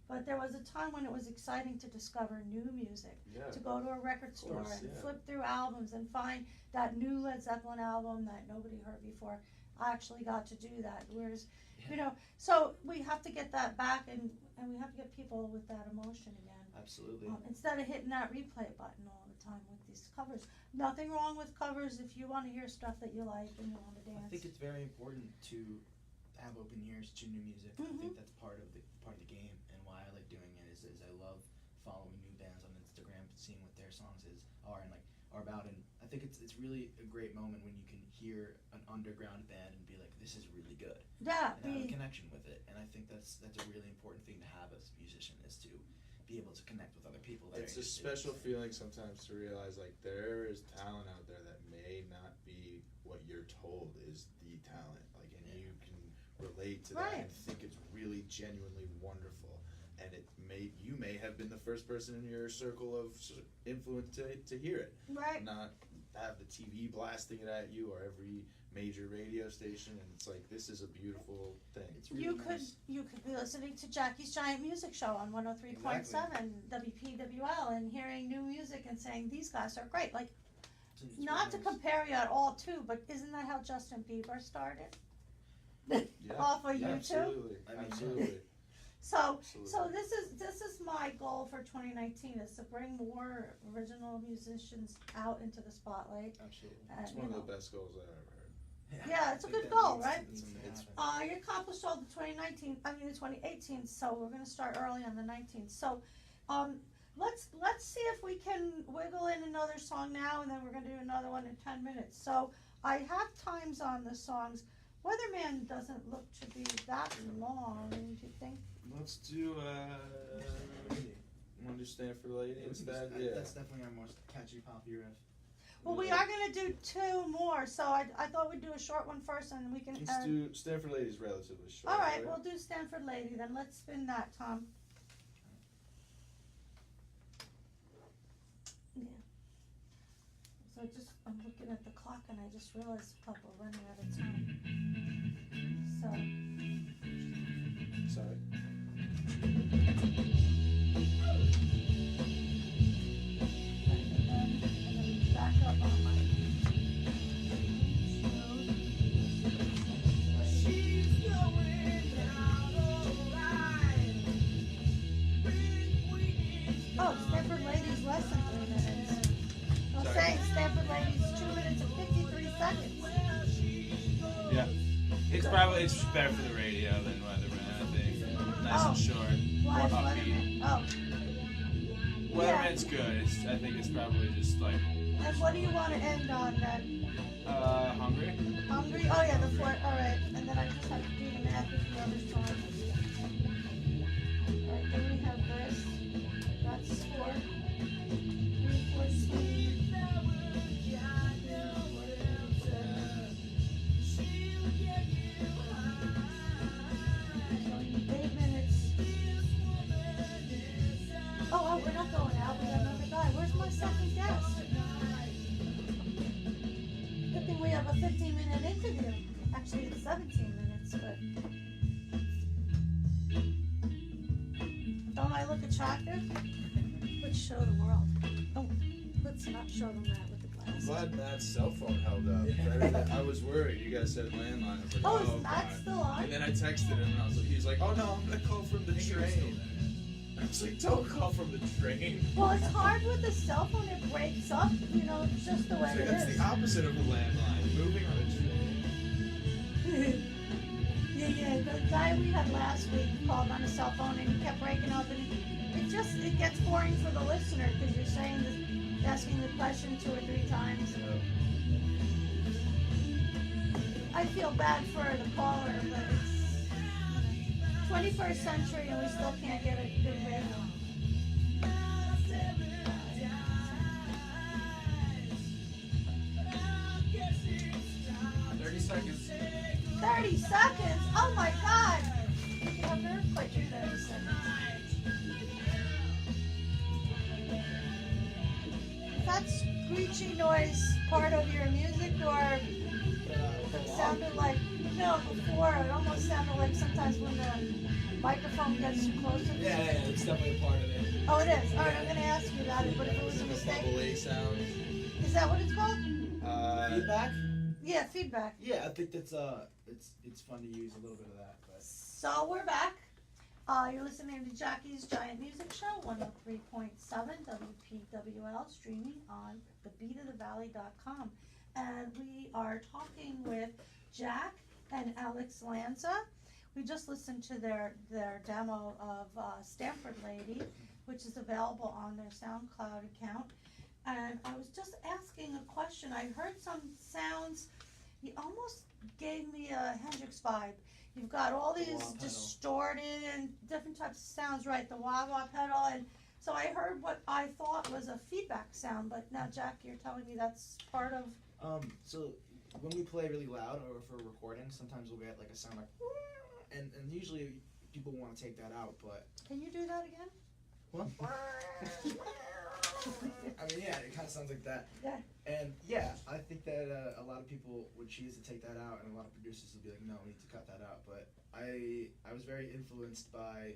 but there was a time when it was exciting to discover new music, yeah. to go to a record store course, and yeah. flip through albums and find that new Led Zeppelin album that nobody heard before. I actually got to do that, whereas, you know, so we have to get that back, and we have to get people with that emotion again. Absolutely. Instead of hitting that replay button all the time with these covers. Nothing wrong with covers if you want to hear stuff that you like and you want to dance. I think it's very important to have open ears to new music. I think that's part of the game, and why I like doing it is I love following new bands on Instagram, seeing what their songs are about, and I think it's really a great moment when you can hear an underground band and be like, this is really good, Yeah, and have a connection with it. And I think that's a really important thing to have as a musician, is to be able to connect with other people. That It's are a interested special in the same. feeling sometimes to realize like there is talent out there that may not be what you're told is the talent, like, and Yeah. you can relate to Right. that and think it's really genuinely wonderful, and you may have been the first person in your circle of influence to hear it, right. not have the TV blasting it at you or every major radio station, and it's like, this is a beautiful thing. It's really You nice. could be listening to Jackie's Giant Music Show on 103.7 WPWL and hearing new music and saying these guys are great. Like, It's not to really nice. compare you at all too, but isn't that how Justin Bieber started? Yeah, Off of yeah, YouTube. absolutely, I mean, absolutely. So Absolutely. this is my goal for 2019 is to bring more original musicians out into the spotlight. Absolutely. It's You one of know. the best goals I've ever heard. Yeah, it's a I think good that goal, needs right? to- needs to It's- happen. You accomplished all the 2018, so we're gonna start early on the 19th. So, let's see if we can wiggle in another song now, and then we're gonna do another one in 10 minutes. So, I have times on the songs. Weatherman doesn't look to be that long, do you think? Let's do, want to do Stanford Lady instead? Yeah. That's definitely our most catchy poppy riff. Well, we are gonna do two more, so I thought we'd do a short one first, and we can. Let's do Stanford Lady's relatively short. All right, we'll do Stanford Lady then. Let's spin that, Tom. Yeah. So I'm looking at the clock, and I just realized we're running out of time. So. Sorry. Back up on my Oh, Stanford Ladies less than 3 minutes. I'm Sorry. saying Stanford Ladies 2 minutes and 53 seconds. Yeah. It's better for the radio than Weatherman, I think. Nice and short. Why More is upbeat. Weatherman? Oh, Weatherman's good. I think it's probably just like and what do you want to end on then? Hungry. Hungry? Oh yeah, the fourth. All right, and then I just have to do the math with the other song. All right, then we have this. That's 4. 3, 14. 8 minutes. Oh, we're not going out. We got another guy. Where's my second guest? Good thing we have a 15-minute interview. Actually, it's 17 minutes, but. Don't I look attractive? Let's show the world. Oh, let's not show them that with the glasses. Glad Matt's cell phone held up. I was worried. You guys said landline. I was like, Oh, oh, is Matt God. still on? And then I texted him and I was like, he was like, oh no, I'm gonna call from the train. I was like, don't call from the train. Well, it's hard with the cell phone. It breaks up. You know, it's just the way So it that's is. the opposite of a landline. Moving on a train. Yeah. The guy we had last week called on a cell phone and he kept breaking up, and it gets boring for the listener because you're saying this, asking the question 2 or 3 times. I feel bad for the caller, but it's 21st century and we still can't get a good radio. 30 seconds. 30 seconds? Oh my God! You can have an earthquake in 30 seconds. Is that screechy noise part of your music, or it sounded like, no, before it almost sounded like sometimes when the microphone gets too close to the Yeah, it's definitely a part of it. Oh, it is. Alright, I'm gonna ask you about it, but if it was a The mistake. bubbly sound. Is that what it's called? Feedback? Yeah, feedback. Yeah, I think that's it's fun to use a little bit of that. But So we're back. You're listening to Jackie's Giant Music Show, 103.7 WPWL, streaming on thebeatofthevalley.com. And we are talking with Jacque and Alex Lanza. We just listened to their demo of Stanford Lady, which is available on their SoundCloud account. And I was just asking a question. I heard some sounds. You almost gave me a Hendrix vibe. You've got all The these wah pedal. distorted and different types of sounds, right? The wah-wah pedal. And so I heard what I thought was a feedback sound, but now, Jacque, you're telling me that's part of... So when we play really loud or for recording, sometimes we'll get like a sound like, and usually people want to take that out, but Can you do that again? what? I mean, yeah, it kind of sounds like that. Yeah. And yeah, I think that a lot of people would choose to take that out, and a lot of producers would be like, no, we need to cut that out. But I was very influenced by,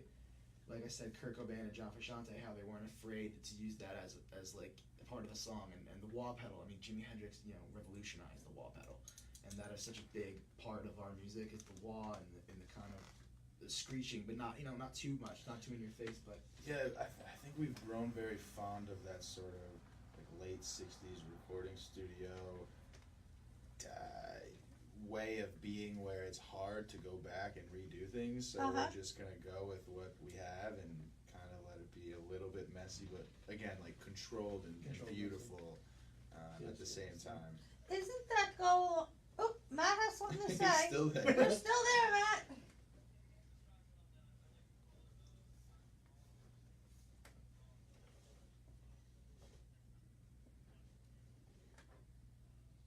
like I said, Kurt Cobain and John Frusciante, how they weren't afraid to use that as like a part of a song, and the wah pedal. I mean, Jimi Hendrix, revolutionized the wah pedal, and that is such a big part of our music. Is the wah and the kind of the screeching, but not not too much, not too in your face, but. Yeah, I think we've grown very fond of that sort of like late 60s recording studio way of being, where it's hard to go back and redo things, so we're just going to go with what we have and kind of let it be a little bit messy, but again, like controlled and beautiful at the same time. Isn't that goal... Oh, Matt has something to say. He's still there. You're still there, Matt.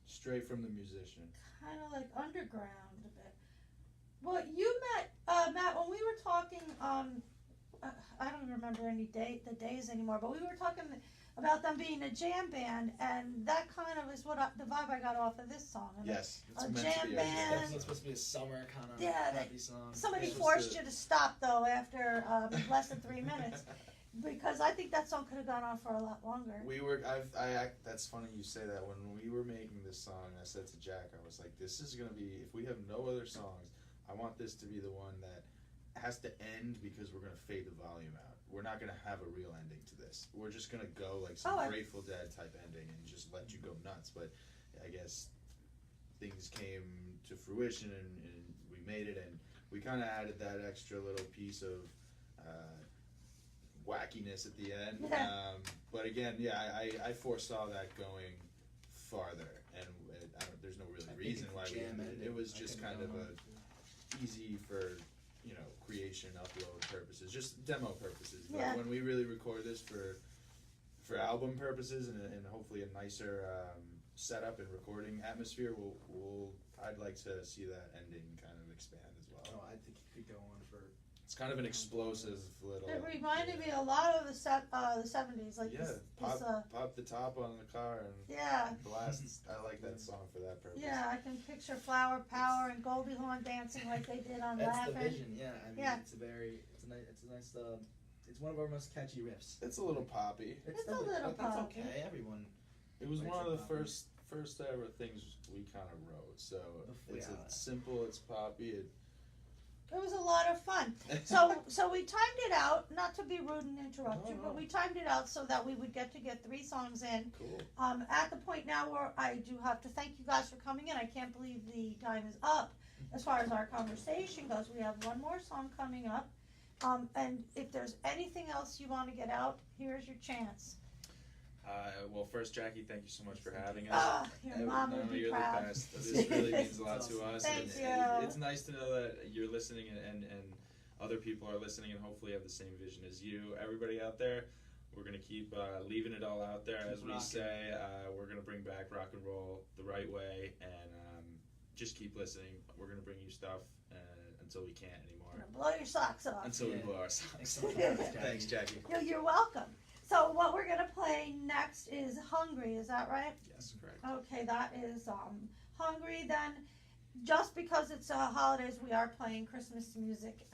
Straight from the musician. Kind of like underground a bit. Well, you met Matt when we were talking. I don't remember the days anymore, but we were talking about them being a jam band, and that kind of is the vibe I got off of this song. And Yes, it's a meant jam to be band. It's supposed to be a summer kind of happy song. Somebody It's just forced you to stop though after less than 3 minutes, because I think that song could have gone on for a lot longer. We were, that's funny you say that. When we were making this song, I said to Jacque, I was like, this is going to be, if we have no other songs, I want this to be the one that has to end because we're going to fade the volume out. We're not going to have a real ending to this. We're just going to go like some Grateful Dead type ending and just let you go nuts. But I guess things came to fruition and we made it, and we kind of added that extra little piece of wackiness at the end. But again, yeah, I foresaw that going farther, and there's no really reason why we ended it. It was just kind of easy for creation, upload purposes, just demo purposes. But when we really record this for album purposes and hopefully a nicer setup and recording atmosphere, I'd like to see that ending kind of expand as well. Oh, I think it could go on for. It's kind of an explosive little. It reminded me a lot of the 70s, like pop the top on the car and blast. I like that song for that purpose. Yeah, I can picture Flower Power and Goldie Hawn dancing like they did on That's Laughing. the vision, yeah. I mean, it's a nice. It's one of our most catchy riffs. It's a little poppy. It's a little That's poppy. okay. Everyone. It was likes one of a the poppy. first ever things we kind of wrote. So it's Yeah. simple. It's poppy. It was a lot of fun. So we timed it out, not to be rude and interrupt you, No. but we timed it out so that we would get 3 songs in. Cool. At the point now where I do have to thank you guys for coming in. I can't believe the time is up. As far as our conversation goes, we have one more song coming up. And if there's anything else you want to get out, here's your chance. Well, first, Jackie, thank you so much for having us. Your mom would be you're proud. the best. This really means a lot to us. Thank and you. It's nice to know that you're listening and other people are listening and hopefully have the same vision as you. Everybody out there, we're going to keep leaving it all out there, as we say. We're going to bring back rock and roll the right way, and just keep listening. We're going to bring you stuff until we can't anymore. Blow your socks off. Until we blow our socks. Thanks, Thanks, Jackie. You're welcome. So what we're gonna play next is "Hungry." Is that right? Yes, correct. Okay, that is "Hungry." Then, just because it's holidays, we are playing Christmas music.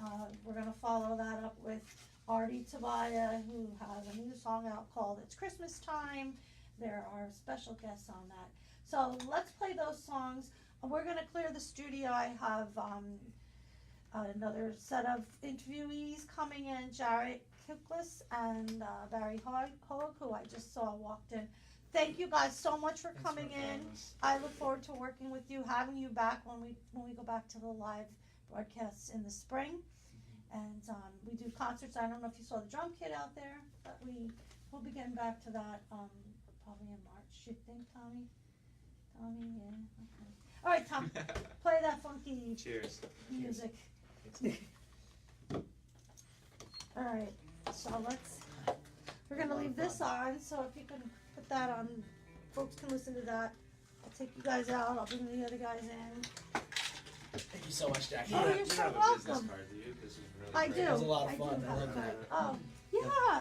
We're gonna follow that up with Artie, Tobia, who has a new song out called "It's Christmas Time." There are special guests on that. So let's play those songs. We're gonna clear the studio. I have another set of interviewees coming in, Jarrett, Kuklis, and Barry Hogue, who I just saw walked in. Thank you guys so much for coming in. I look forward to working with you, having you back when we go back to the live broadcasts in the spring. And we do concerts. I don't know if you saw the drum kit out there, but we'll be getting back to that probably in March. You think, Tommy? Tommy, yeah. Okay. All right, Tom, play that funky Cheers. music. All right, so we're gonna leave this on, so if you can put that on, folks can listen to that. I'll take you guys out, I'll bring the other guys in. Thank you so much, Jackie. Oh, You you're so have a business welcome. card, do you? This is really I great. do. It was a lot of I fun. do I have love that. that. Oh, yeah.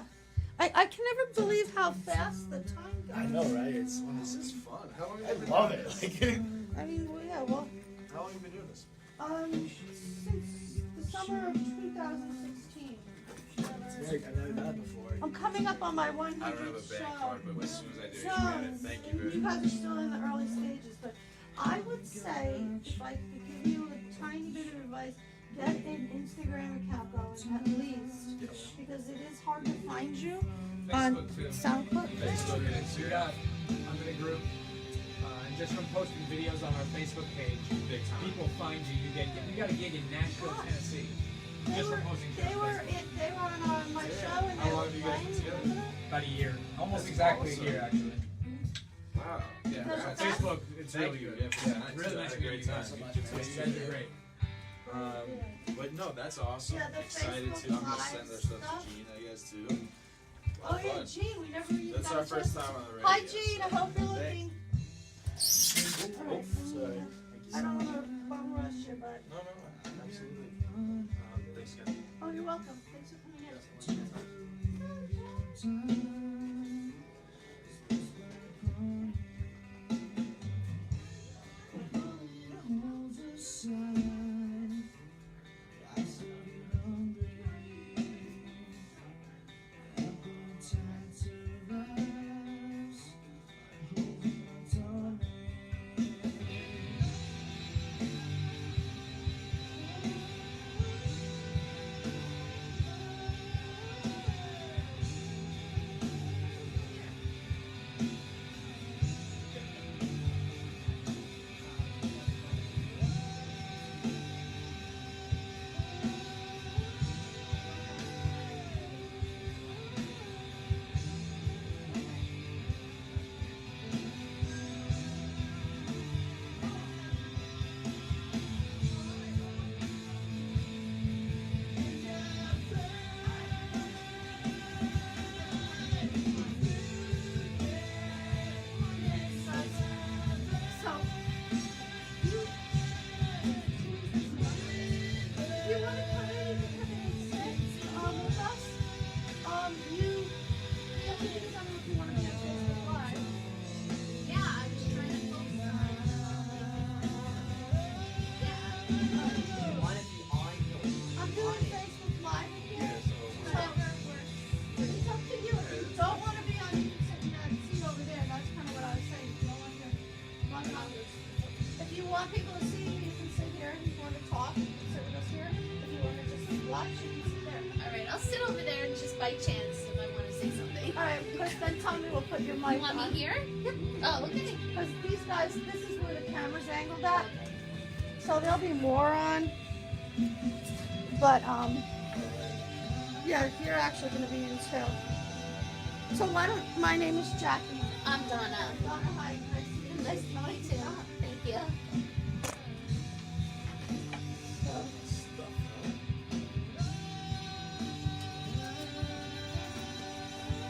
I can never believe how fast the time goes. I know, right? It's This is fun. How long I have you been love doing it. this? I mean, well, yeah, well, How long have you been doing this? since the summer of 2016. I've never done it before. I'm coming up on my 100th I don't have a bank show. card, but as soon as I do, you No, get it. Thank you very you much. guys are still in the early stages, but I would say if I could give you a tiny bit of advice, get an Instagram account going at least, because it is hard to find you on Facebook too. SoundCloud. Facebook it is. I'm in a group, and just from posting videos on our Facebook page, Big time. people find you. You got a gig in Nashville, Tennessee. They Just were, from posting they stuff on were, Facebook. they were on my show and How they long were have you guys playing. been together? Remember that? About a year, almost That's exactly awesome. a year actually. Wow. Yeah, Because on that's- Facebook, it's Thank really you. good. Yeah, nice. Really I nice had a great meeting you time. guys. You You guys are great. But no, that's awesome. Yeah, the Excited Facebook to. I'm gonna Live send our stuff stuff. to Gene, I guess too. Oh yeah, Fun. Gene, we never even That's got our a first chance time to- on the radio. Hi Gene, I hope you're Thank- looking. All right, Sorry. I don't want to bum rush you, but No, absolutely. Thanks, guys. oh, you're welcome. Thanks for coming in. So, you want to come in? You can come in and sit with us. You have to do something if you want to be on Facebook Live. Yeah, I was trying to focus on You want to be on I'm doing Facebook Live here. whatever works. It's up to you. If you don't want to be on, you can sit in that seat over there. That's kind of what I was saying. If you don't want to run on. If you want people to see you, you can sit here. If you want to talk, you can sit with us here. If watch. You can sit there. Alright, I'll sit over there and just by chance if I want to say something. All right, because then Tommy will put your mic You want on. me here? Oh, okay. Because these guys, this is where the camera's angled at. So there'll be more on. But, yeah, you're actually going to be in too. So my name is Jackie. I'm Donna. Donna, hi. Nice to Nice to meet you. Thank you.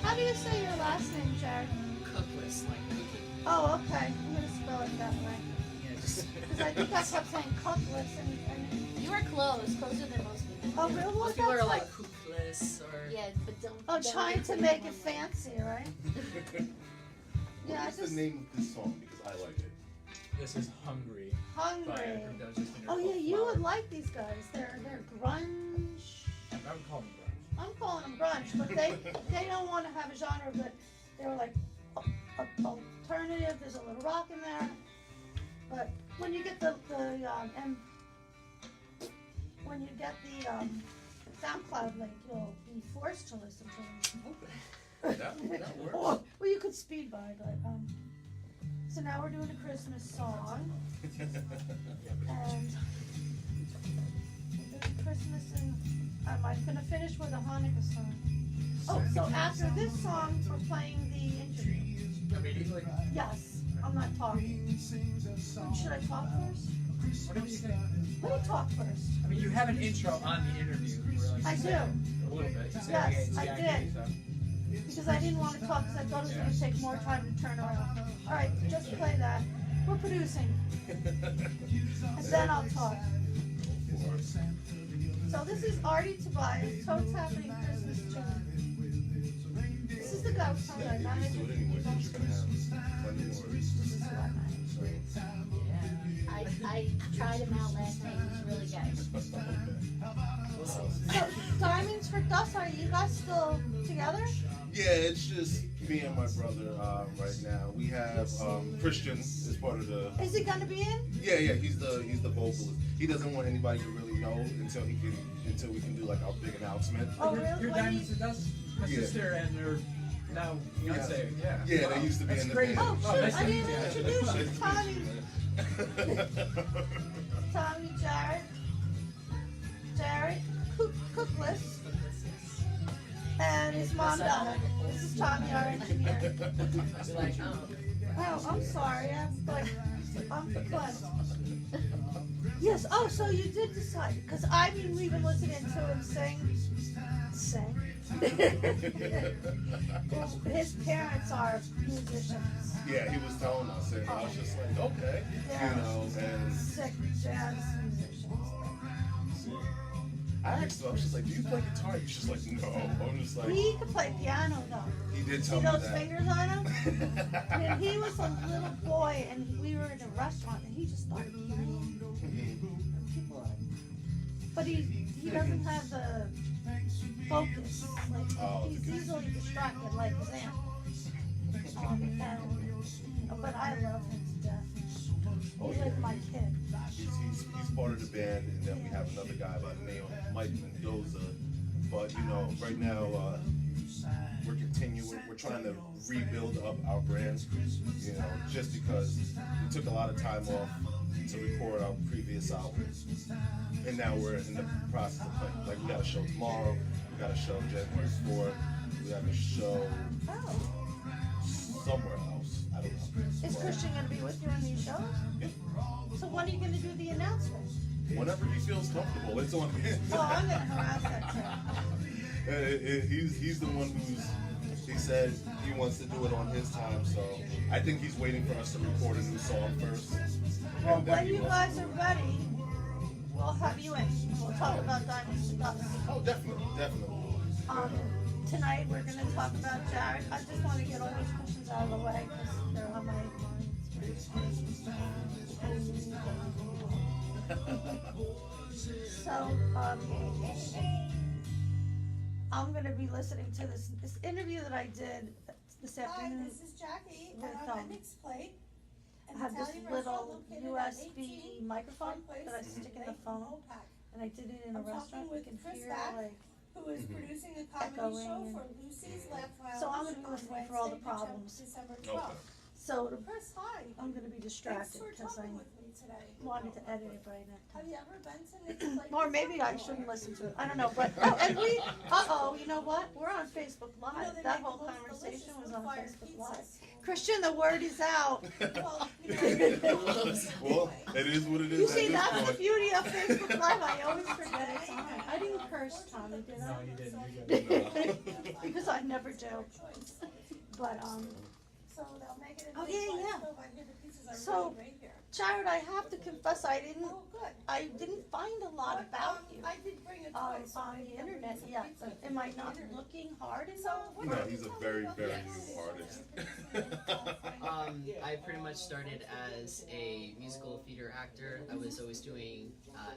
How do you say your last name, Jared? Kuklis, like cookie. Oh, okay. I'm going to spell it that way. Yeah, just. Because I think I kept saying Kuklis and You are closer than most people. oh, really? What Most people that's are like Kuklis or. Yeah, but don't. oh, don't trying get to too make much. it fancy, right? Yeah, I What's just the name of this song? Because I like it. This is Hungry by hungry. composer singer Oh yeah, called you Flower. would like these guys. They're grunge. I would call them grunge. I'm calling them grunge, but they don't want to have a genre, but they're like alternative. There's a little rock in there, but when you get the SoundCloud link, you'll be forced to listen to them. That works. Or, well, you could speed by, but so now we're doing a Christmas song, and we're doing Christmas, and I'm gonna finish with a Hanukkah song. Oh, so after this song, we're playing the interview. Immediately. Yes, I'm not talking. Should I talk first? Whatever you think. Let me talk first. I mean, you have an intro on the interview. Where, like, I you do. said a little bit. You said, Yes, hey, it's I Jackie, did. so- Because I didn't want to talk, because I thought it was gonna take more time to turn around. All right, just play that. We're producing, and then I'll talk. So this is Artie Tobias, Toe Tapping Christmas Tune. This is the ghost song I managed. Do it anyway, because you're gonna have plenty more. This is what I managed. I tried him out last night. It was really good. So Diamonds for Dust, are you guys still together? Yeah, it's just me and my brother right now. We have Christian as part of the. Is he gonna be in? Yeah, he's the vocalist. He doesn't want anybody to really know until we can do like our big announcement. Oh, Your really? When Diamonds and Dust, my Yeah. sister and her now fiance. Yeah. Yeah, Wow. they used to be That's in the crazy. band. Oh, Oh, shoot, nice I to didn't meet you. introduce you. Tommy, Jarrett, Kuklis, and his mom Donna. This is Tommy, our engineer. Oh, I'm sorry. I'm perplexed. Yes. Oh, so you did decide? Because we've been listening to him sing. Well, his parents are musicians. Yeah, he was telling us, and I was just like, okay, and Sick jazz musicians. I asked him, I was just like, do you play guitar? He's just like, no. I'm just like, He could play piano though. he did See tell me those that. fingers on him? When he was a little boy and we were in a restaurant and he just started playing. And people were like, but he doesn't have the focus. Like Oh, he's okay. easily distracted like his aunt. But I love him to death. Oh, He's yeah. like my kid. He's part of the band, and then we have another guy by the name of Mike Mendoza. But right now we're continuing. We're trying to rebuild up our brand. Just because we took a lot of time off to record our previous album, and now we're in the process of playing. Like we got a show tomorrow. We got a show January 4th. We have a show Oh. somewhere else. I don't know. Is Christian gonna be with you on these shows? Yeah. So when are you gonna do the announcement? Whenever he feels comfortable, it's on him. Oh, I'm gonna harass that kid. He's the one he said he wants to do it on his time, so I think he's waiting for us to record a new song first. Well, and then when he you wants guys to- are ready, we'll have you in. We'll talk about Diamonds and Dust. Oh, definitely. Tonight we're gonna talk about Jarrett. I just want to get all those questions out of the way because they're on my mind. So, I'm gonna be listening to this interview that I did this Hi, afternoon. this is Jackie, with, and I'm at Nick's Plate. I an have this Italian restaurant little located at USB 18 microphone Place that I stick in the Lake phone. Mopac. and I did it in a I'm talking restaurant, with you can Chris hear Vacc, like, who is producing a comedy Echoing show and- for Lucy's Laugh Lounge So I'm gonna be on listening for all the Wednesday, problems. December Okay. 12th. so Chris, hi. I'm gonna be Thanks distracted for because I talking with me today. wanted to edit it right now. Have you ever been to Nick's Lake? Or maybe I shouldn't listen to it, I don't know, but, oh, and we, you know what, we're on Facebook You know, Live, they that make whole the most conversation delicious was on wood-fired Facebook pizzas. Live. Christian, the word is out. Well, you know, Well, it is what it is You at see, this that's the point. beauty of Facebook Live, I always forget it's on. I didn't curse, Tommy, did No, I? you didn't. You're good. Because I never joke, but, so they'll make it in Oh, the yeah, slice yeah. stove. I hear the pizzas are So- really great here. Jared, I have to confess, Oh, good. I didn't find a lot about you I did bring a on toy, so the maybe I'll internet bring yet, some but pizza am I for not dinner. looking hard So, enough? what No, else he's a tell me very, about very this? new artist. I pretty much started as a musical theater actor. I was always doing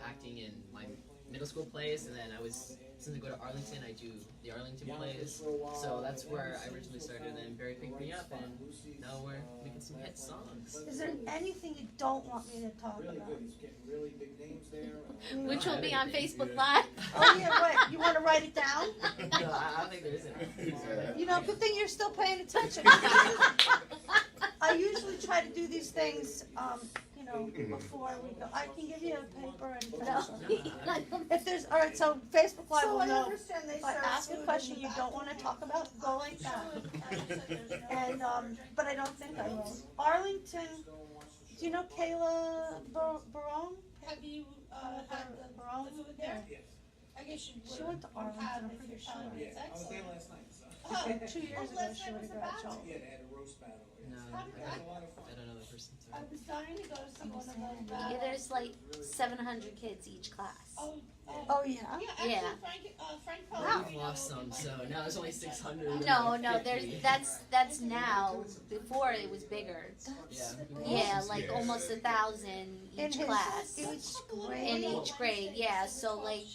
acting in my middle school plays, and then since I go to Arlington, I do the Arlington plays. So that's where I originally started, and then Barry picked me up, and now we're making some hit songs. Is there anything you don't want me to talk about? Which will be on Facebook Live. Oh, yeah, right, you wanna write it down? No, I don't think there is any. You know, good thing you're still paying attention. I usually try to do these things, you know, before we go. I can give you a paper and pencil. If there's, alright, so Facebook Live So will I know. understand they If I serve ask a food question in you the don't back. wanna talk about, go like that. And, And, but I don't think I will. Arlington, do you know Kayla Barone? have you, had Barone? the food there? I guess you She would went to have Arlington, I'm if pretty you're sure. telling me it's excellent. last night. Oh, 2 years ago, last she night would've was a grabbed battle. Joel. they had a roast battle. No, How did that? I don't know the person. I was dying to go to see one of those Yeah, battles. there's like 700 kids each class. Oh, Oh, yeah? yeah, actually, Yeah. Frank Wow. Pellegrino. We've lost some, so now there's only 600. No, that's now. Before it was bigger. Yeah. Yeah, like Yeah. almost 1,000 In each his- class. Each In grade. each grade, yeah. So like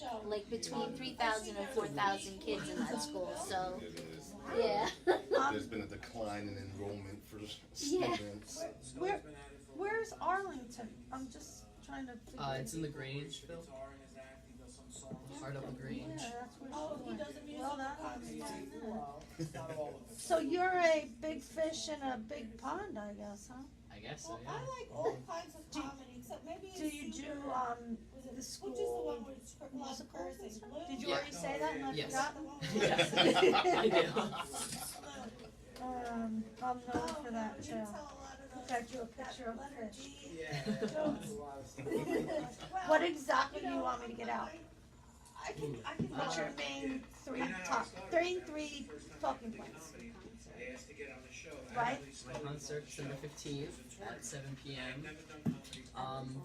between 3,000 and 4,000 kids in that school. So It is. yeah. There's been a decline in enrollment for students. Where's Arlington? I'm just trying to figure. It's in the Grange, Phil. Heart of the Grange. Yeah, that's where Oh, she he went. does a music Well, that comedy. So you're a big fish in a big pond, I guess, huh? I guess so, Well, yeah. I like all kinds of comedy, except maybe Do you do, was it, the which is the school one where it's a lot of musicals and cursing? stuff? Blue? Did you Yeah. already say that and I Yes. forgot? Yes, I do. I'm known for that You too. can tell a lot of those. Got you a picture of letter fish. D jokes. What exactly do you want me to get out? I can What's your main three talking points? Right? My concert December 15th at 7 p.m.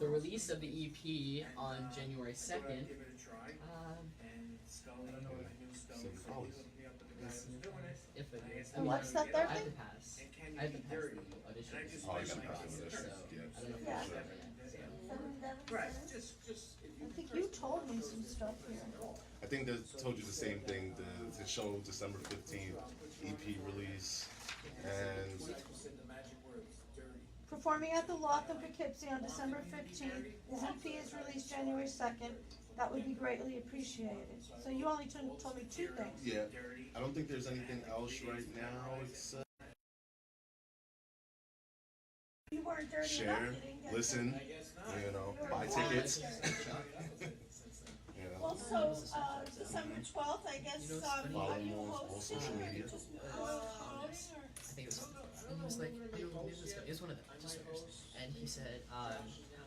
The release of the EP on January 2nd. I don't know if it is. I mean, What's that I third have thing? to pass. I have to pass the audition. Oh, you gotta pass the audition, So yeah. I don't know if Yeah. it's there yet. So. I think you told me some stuff here. I think they told you the same thing. The show December 15th, EP release, and Performing at the Loft in Poughkeepsie on December 15th. His EP is released January 2nd. That would be greatly appreciated. So you only told me two things. yeah, I don't think there's anything else right now except You weren't dirty share, enough, you didn't get listen, you know, buy tickets. You know, Well, so, December 12th, I guess, follow are me you on all hosting social or media. just I think it was like, it was one of the listeners, and he said,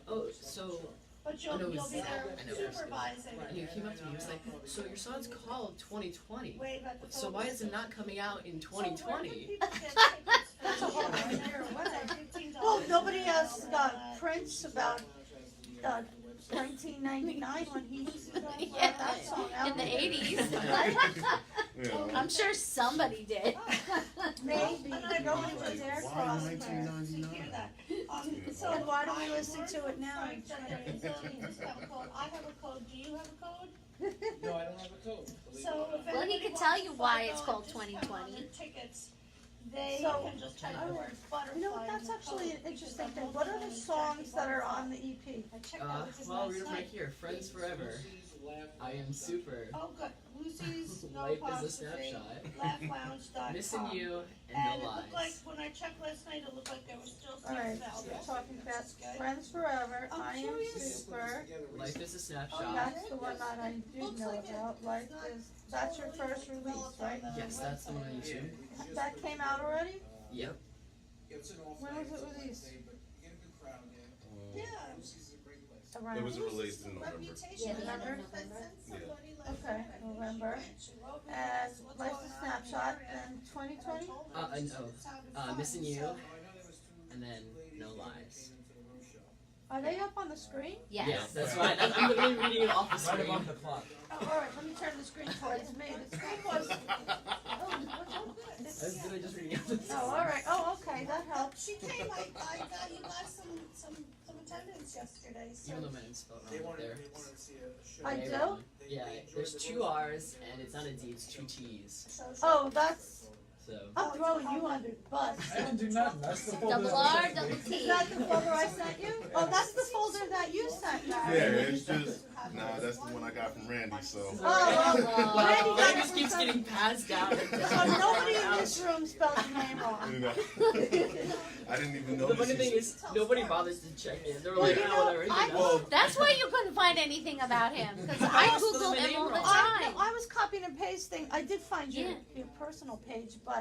oh, so, But I know you'll it's- be there I know. supervising. and he came up to me, he was like, so your song's called 2020, Wave at the so why is it not coming out in 2020? That's a whole other. Well, nobody asked Prince about 1999 when he Yeah, that song out. in the 80s. You know. I'm sure somebody did. Maybe. And I Go really into was their Why cross. 1999? So And why don't we listen to it now? Frank said there is a discount code. I have a code. Do you have a code? No, I don't have a code. So if Well, he anybody could tell wants you to why find it's out called discount on 2020. their tickets, they So, can just type I the would- word butterfly. You know what, in that's the actually an code. interesting thing. What are the songs that are on the E EP? I checked that with his Well, last we're right night. here. Friends forever. I am super. Oh, good. Lucy's, no Life is a apostrophe, snapshot. laughlounge.com. Missing you and And no it looked like, lies. when I checked last night, it looked like there was still some Alright, spells. so we're talking about That's good. Friends Forever, I'm I Am curious. Super. Life is a Oh, snapshot. that's the one that I do Looks know like it. about. Life is, that's your first release, right? Yes, that's the one on YouTube. That came out already? Yep. When was it released? Yeah. Around. It was released in November. Yeah, the end November? of November. Okay, November. And Life's a Snapshot in 2020? No. Missing you and then no lies. Are they up on the screen? Yes. Yeah, that's right. I'm literally reading it off the Right screen. above the clock. Oh, alright, let me turn the screen towards me. The screen was, I was literally just reading it off the screen. oh, alright, oh, okay, that helps. She came, you got some attendance yesterday, so. Even though my name's spelled wrong up there. I do? Yeah, there's 2 R's and it's not a D, it's 2 T's. Oh, that's, So. I'm throwing you under the bus. I didn't do nothing. That's the folder. Double R, double Is T. that the folder I sent you? Oh, that's the folder that you sent, Yeah, Larry. it's just, nah, that's the one I got from Randy, so. Oh, well, Wow, Randy got it it just from keeps some- getting passed down. So nobody in this room spelled your name wrong. You know, I didn't even The notice. funny thing is, nobody bothers to check in. They were like, you oh, know, whatever. You I- know. Well, That's why you couldn't find anything about him, because I I spelled Google my him name all the wrong. time. I was copying and pasting. I did find your, Yeah. your personal page, but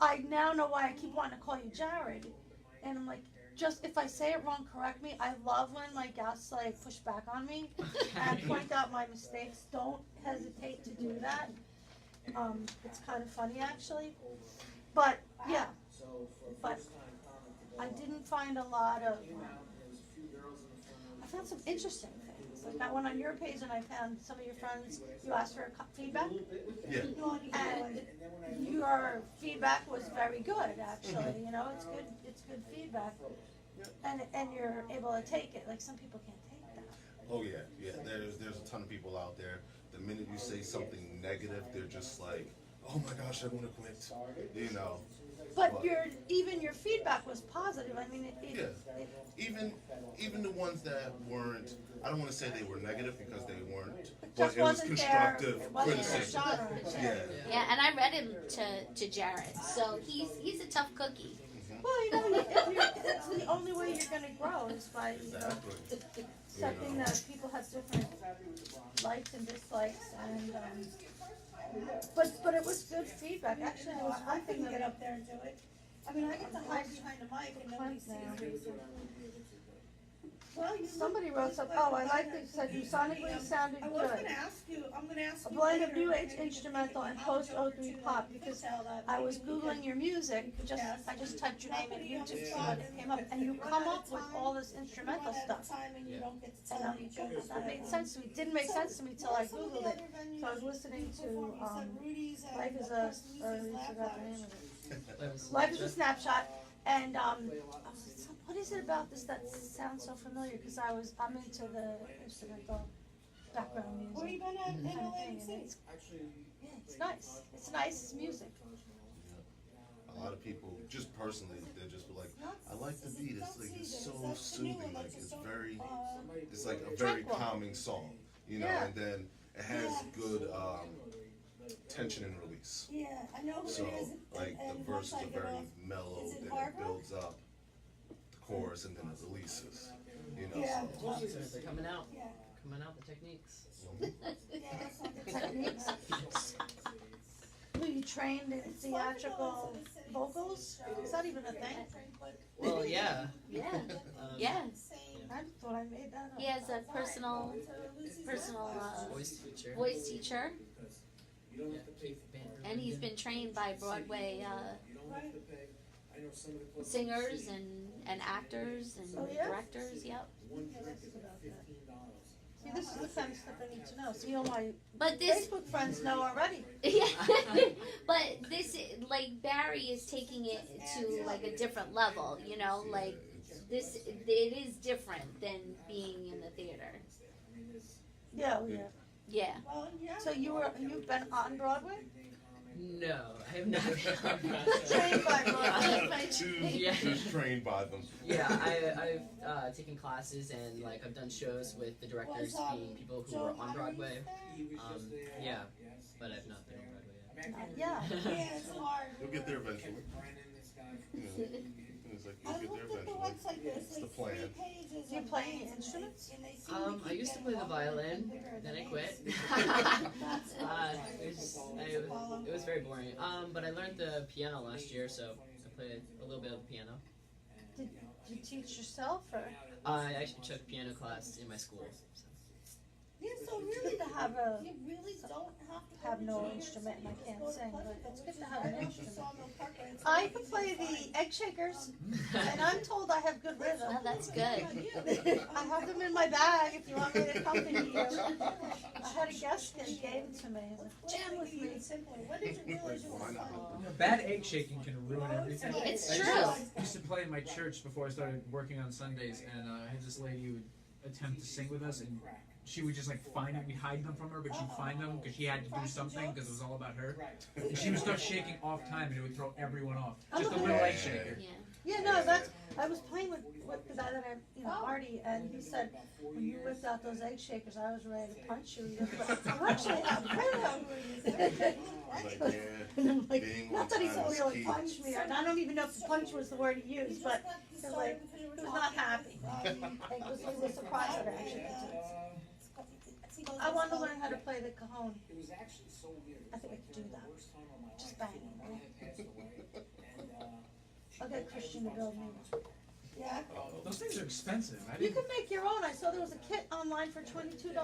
I now know why I keep wanting to call you Jarrett. And I'm like, just if I say it wrong, correct me. I love when my guests like push back on me and point out my mistakes. Don't hesitate to do that. It's kind of funny actually. But yeah, but I didn't find a lot of. I found some interesting things. Like that one on your page, and I found some of your friends. You asked for feedback, Yeah. and your feedback was very good. Actually, you know, it's good. It's good feedback, and you're able to take it. Like some people can't take that. Oh yeah, yeah. There's a ton of people out there. The minute you say something negative, they're just like, oh my gosh, I want to quit. You know. But your feedback was positive. I mean, Even the ones that weren't, I don't want to say they were negative because they weren't, but just it was wasn't constructive it wasn't their criticism. genre. Yeah. Yeah, and I read him to Jarrett, so he's a tough cookie. Well, you know, it's the only way you're going to grow is by Exactly. accepting that people have different likes and dislikes, and but it was good feedback. Actually, there was I one thing couldn't get that up there and do it. I mean, I get to hide behind the mic and nobody sees me. Well, you somebody wrote something. Oh, I liked it. Said you sonically sounded I was good. gonna ask you, I'm gonna ask A you blend of later new if age you're gonna instrumental give and me post an '03 opportunity pop to because tell that I was maybe we googling can- your music. I just typed your name in YouTube to see what came up, and you come up with all this instrumental stuff. Time and you don't get to And tell each other. that made sense to me. It didn't make sense to me till I googled it. So I was listening to Life is a, or I forgot the name of it. Life is a Snapshot, and I was like, what is it about this that sounds so familiar? Because I'm into the instrumental background music. Where you been at in kind of LA thing, and and it's nice. It's nice music. A lot of people, just personally, they're just like, I like the beat. It's like it's so soothing. Like it's like a very Tranquil. calming song, you know. Yeah. And then it has good tension and release. Yeah, I know who So it is. like and the verses once I are get very off- mellow, is it then it Barbara? builds up the chorus, and then it releases. You know. Yeah. So, They're coming out. Yeah. Coming out, the techniques. Yeah, that's not the Techniques. Were you trained in theatrical vocals? Is that even a thing? Well, yeah. Yeah, Um, yeah. I thought I made that up. He has a personal Voice teacher. voice teacher, Yeah. Band. and he's been trained by Broadway singers and actors and Oh, yeah? directors. Yep. See, this is the kind of stuff I need to know. See, all my But this, Facebook friends know already. yeah. But this, like Barry is taking it to like a different level. You know, like this, it is different than being in the theater. Yeah, yeah. Yeah. Well, yeah. So you've been on Broadway? No, I have not been on Trained by Just trained by them. Yeah, I've taken classes and like I've done shows with the directors being people who were on Broadway. Yeah, but I've not been on Broadway yet. Yeah, it's hard. You'll get there eventually. You know, it's like you'll get there eventually. It's the plan. Do you play any instruments? I used to play the violin, then I quit. It was very boring. But I learned the piano last year, so I played a little bit of the piano. Did you teach yourself or? I actually took piano class in my school. So. Yeah, so It's good to have a you really don't have no instrument and I can't sing, but it's good to have an instrument. instrument. I can play the egg shakers, and I'm told I have good rhythm. Oh, that's good. I have them in my bag if you want me to accompany you. I had a guest that gave them to me. He's like, jam with me. What did you really do? Why not? You know, bad egg shaking can ruin everything. It's I true. used to play in my church before I started working on Sundays, and I had this lady who would attempt to sing with us, and she would just like find them. We'd hide them from her, but she'd find them because she had to do something because it was all about her. And she would start shaking off time, and it would throw everyone off. Just a little egg shaker. Yeah. Yeah, no, that's. I was playing with the guy that Artie, and he said when you whipped out those egg shakers, I was ready to punch you. He goes, but you actually have rhythm. Like, And I'm like, being not that he's on time is really key. punched me, and I don't even know if the punch was the word he used, but he was like, he was not happy. He was surprised that I actually did it. I want to learn how to play the cajon. I think I could do that. Just bang. I'll get Christian to build me. Yeah. Those things are expensive. I You didn't. can make your own. I saw there was a kit online for $22.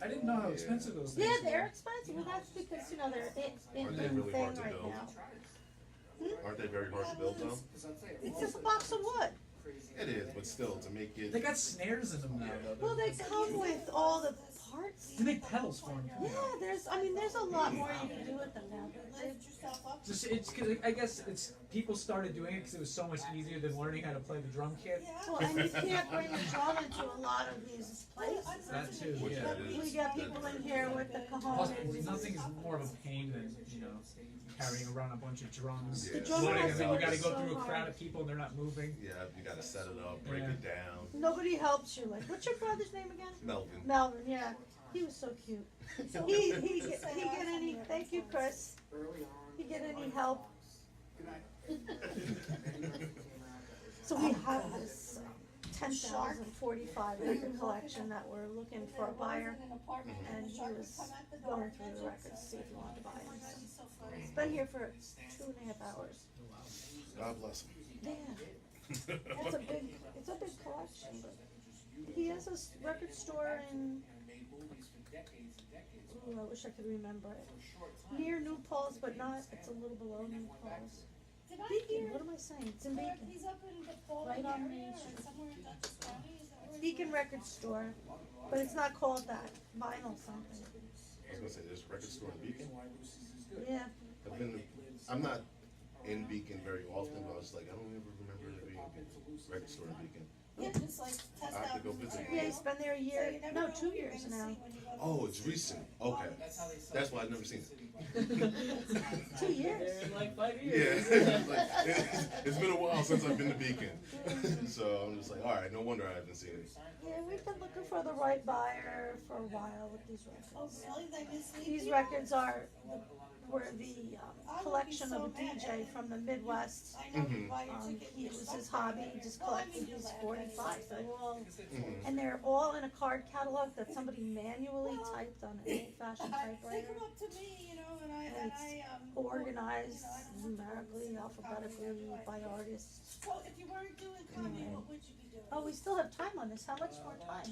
I didn't know how expensive those things Yeah, were. they're expensive. Well, that's because they're in Aren't they thing really hard to right build? now. Aren't they very hard to build though? It's just a box of wood. It is, but still, to make it. They got snares in them now, though. Well, they come with all the parts. They make pedals for them. Yeah, there's a lot more you can do with them now. Just, it's cause I guess it's people started doing it because it was so much easier than learning how to play the drum kit. Well, and you can't bring a drum into a lot of these places. That too, Which yeah. it is. We got people in here with the Plus, cajon. nothing is more of a pain than carrying around a bunch of drums, The drum loading, and then you itself gotta is go so through a hard. crowd of people and they're not moving. Yeah, you gotta set it up, break Yeah. it down. Nobody helps you. Like, what's your brother's name again? Melvin. Melvin. Yeah, he was so cute. He get any? Thank you, Chris. He get any help? So we have this 10,045 record collection that we're looking for a buyer, and he was going through the records to see if he wanted to buy them. So it's been here for 2.5 hours. God bless him. Yeah, it's a big collection. But he has a record store in. Ooh, I wish I could remember it. Near New Paltz, but not. It's a little below New Paltz. Beacon. What am I saying? It's in Beacon. He's up in the Bowling Right on area Main or Street. somewhere in Dutchess County, is that where? Beacon Record Store, but it's not called that. Vinyl something. I was gonna say, there's a record store in Beacon. Yeah. I'm not in Beacon very often, but I was like, I don't ever remember there being a record store in Beacon. Yeah, just like test I have to out go the visit. material. Yeah, he's been there a year. So you never No, know 2 what you're years gonna now. see when you go to Oh, it's recent. Okay. That's why I've never seen it. 2 years. In like 5 Yeah. years. It's been a while since I've been to Beacon. So I'm just like, alright, no wonder I haven't seen it. Yeah, we've been looking for the right buyer for a while with these Oh, records. really? They mislead These you? records were the collection of a DJ from the Midwest. I know you buy your ticket. It was his hobby. He just collected these 45. So they're all, Mhm. and they're all in a card catalog that somebody manually typed on an old-fashioned They typewriter. come up to me, you know, and And I Organized numerically, alphabetically, by artists. well, if you weren't doing comedy, what would you be doing? Oh, we still have time on this. How much more time?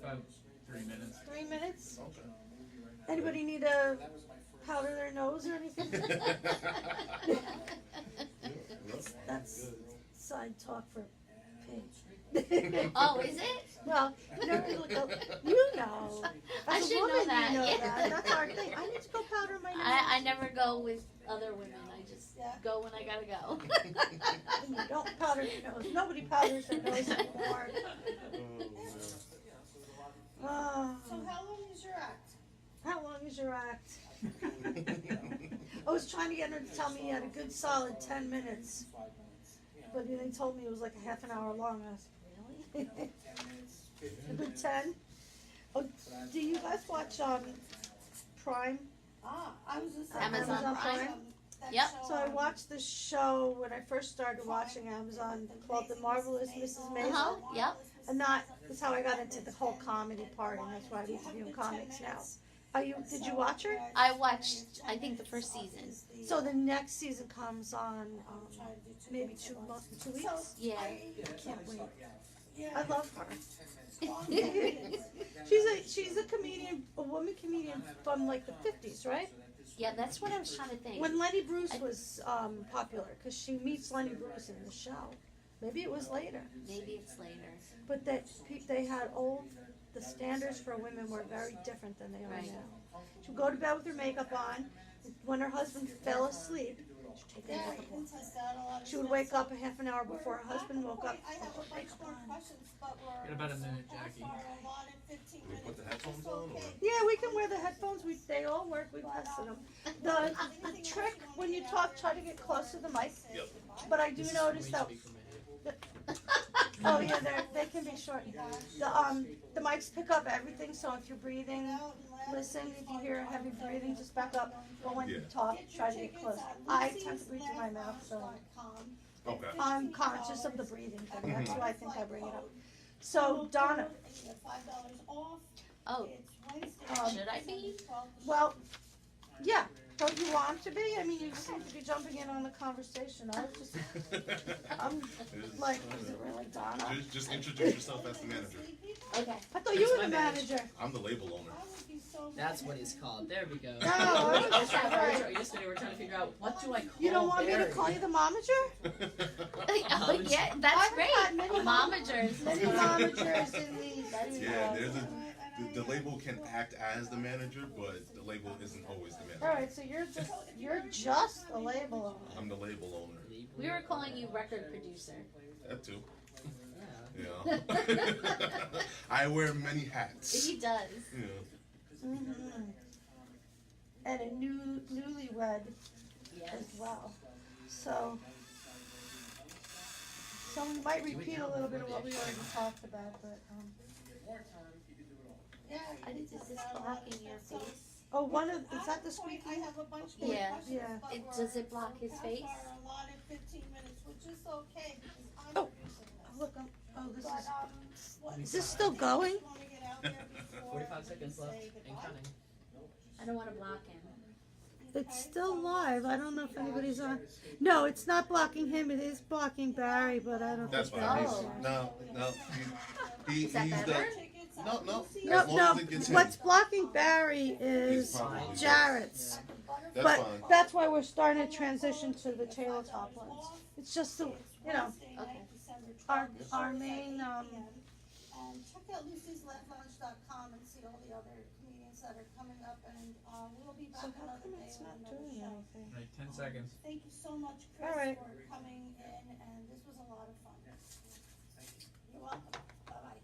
About 3 minutes. 3 minutes? Okay. Anybody need to powder their nose or anything? That's side talk for pig. Oh, is it? Well, you know, you know. I As a should know woman, that, you know yeah. that. That's our thing. I need to go powder my nose. I never go with other women. I just go when I gotta go. You don't powder your nose. Nobody powders their nose anymore. Oh. So how long is your act? How long is your act? was trying to get her to tell me he had a good solid 10 minutes. But they told me it was like a half an hour long. I was like, really? A good 10? Oh, do you guys watch Prime? I was just Amazon Prime? that Yep. show So I on- watched this show when I first started watching Amazon called The Marvelous Mrs. Maisel. Uh-huh, yep. And that's how I got into the whole comedy part, and that's why I interview comics now. Did you watch her? I watched, I think, the first season. So the next season comes on maybe 2 weeks. Yeah. I can't wait. Yeah. I love her. Yeah. She's a comedian, a woman comedian from like the 50s, right? Yeah, that's what I was trying to think. When Lenny Bruce was popular, because she meets Lenny Bruce in the show. Maybe it was later. Maybe it's later. But they had the standards for women were very different than they are Right. now. She would go to bed with her makeup on. When her husband fell asleep, she'd take her Yeah, makeup you can off. test out a lot of She would stuff. wake up a half an hour before her husband woke up. Okay, I have a bunch more questions, but we're Got about a minute, so Jackie. far allotted 15 We minutes. put the headphones It's on, or? okay. Yeah, we can wear the headphones. They all work. We tested them. The trick when you talk, try to get close to the mic. Yep. But I do notice that. Oh yeah, they can be short. The mics pick up everything. So if you're breathing, listen. If you hear heavy breathing, just back up. But when you Yeah. talk, try to get close. I tend to breathe through my mouth, so Okay. I'm conscious of the breathing thing. That's why I think I bring it up. So Donna, $5 off. Oh, It's Wednesday. should I be? well, yeah. Don't you want to be? I mean, you seem to be jumping in on the conversation. I was just, I'm like, is it really Donna? Just introduce yourself as the manager. Okay. I thought you were the My manager. manager. I'm the label owner. I would be so That's what he's called. There we go. No, I was That's just how right. yesterday we're trying to figure out what do I call You don't want me to Barry? call you the momager? Oh, yeah, that's I've great. had many Momagers. Many momagers in these. That's Yeah, the label can act as the manager, but the label isn't always the All manager. right, so you're just a label owner. I'm the label owner. We were calling you record producer. That too. Yeah. Yeah. I wear many hats. He does. Yeah. Mm-hmm. And a newlywed Yes. as well. So we might repeat a little bit of what we already talked about, but Yeah, I think this is blocking your face. oh, is that the squeaky? I have a bunch more Yeah. questions, Yeah. but Does it block his we're face? so far allotted 15 minutes, which is okay because I'm Oh. producing this. Look, this But, is. what- Is this still going? I just wanna get out there before 45 we seconds left say and goodbye. counting. I don't want to block him. It's still live. I don't know if anybody's on. No, it's not blocking him. It is blocking Barry, but I don't That's think fine. Barry's Oh. here. No. Is that He's better? the. No. No, As long no. as it gets What's him. blocking Barry is It's probably Jarrett's. That's But fine. that's why we're starting to transition to the tabletop ones. It's just the, Okay. our main, And check out lucy'sletlunch.com and see all the other comedians that are coming up, and we'll be back so how another come day it's with not another doing show. anything? Right, 10 seconds. Thank you so much, Chris, All right. for coming in, and this was a lot of fun. You're welcome. Bye-bye.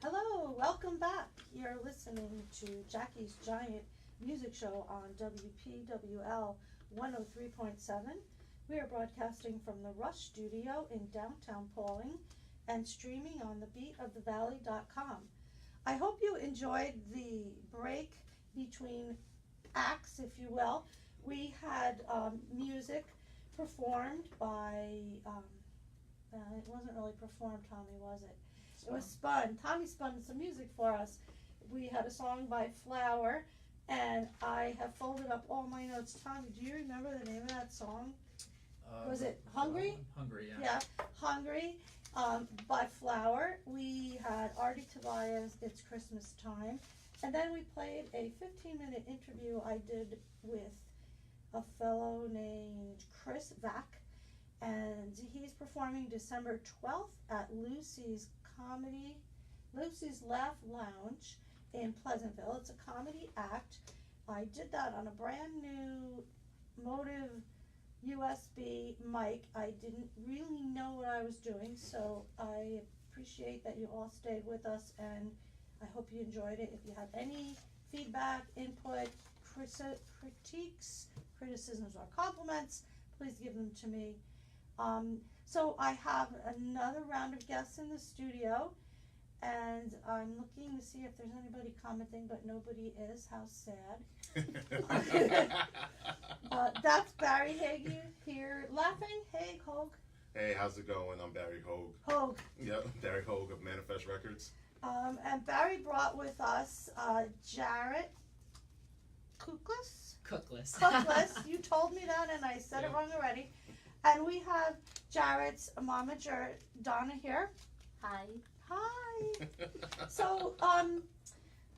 Hello, welcome back. You're listening to Jackie's Giant Music Show on WPWL 103.7. We are broadcasting from the Rush Studio in downtown Pauling and streaming on thebeatofthevalley.com. I hope you enjoyed the break between acts, if you will. We had music performed by, it wasn't really performed, Tommy, was it? It was spun. Tommy spun some music for us. We had a song by Flower, and I have folded up all my notes. Tommy, do you remember the name of that song? Was it Hungry? Hungry, yeah. Yeah, Hungry, by Flower. We had Artie Tobia's It's Christmas Time. And then we played a 15-minute interview I did with a fellow named Chris Vacc. And he's performing December 12th at Lucy's Laugh Lounge in Pleasantville. It's a comedy act. I did that on a brand new Motive USB mic. I didn't really know what I was doing, so I appreciate that you all stayed with us, and I hope you enjoyed it. If you have any feedback, input, critiques, criticisms, or compliments, please give them to me. So I have another round of guests in the studio, and I'm looking to see if there's anybody commenting, but nobody is. How sad. That's Barry Hague here laughing. Hey, Hogue. Hey, how's it going? I'm Barry Hogue. Hogue. Yep, Barry Hogue of Manifest Records. And Barry brought with us Jarrett Kuklis. Kuklis. You told me that, and I said it wrong already. And we have Jarrett's momager, Donna, here. Hi. Hi. So,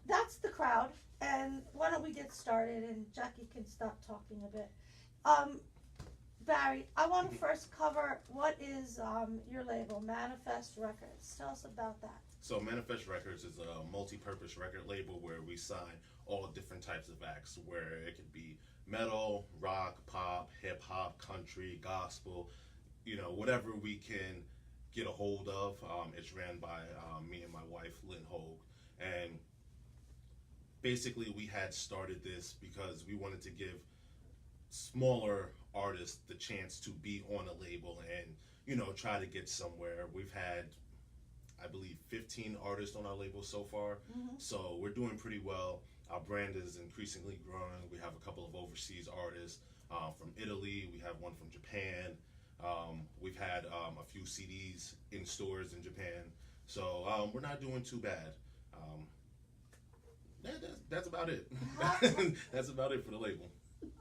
that's the crowd. And why don't we get started, and Jackie can stop talking a bit. Barry, I want to first cover what is your label, Manifest Records. Tell us about that. So Manifest Records is a multi-purpose record label where we sign all different types of acts, where it could be metal, rock, pop, hip-hop, country, gospel, whatever we can get a hold of. It's ran by me and my wife, Lynn Hogue. And basically we had started this because we wanted to give smaller artists the chance to be on a label and, try to get somewhere. We've had, I believe, 15 artists on our label so far. Mm-hmm. So we're doing pretty well. Our brand is increasingly growing. We have a couple of overseas artists from Italy. We have one from Japan. We've had a few CDs in stores in Japan. So we're not doing too bad. That's about it. That's about it for the label.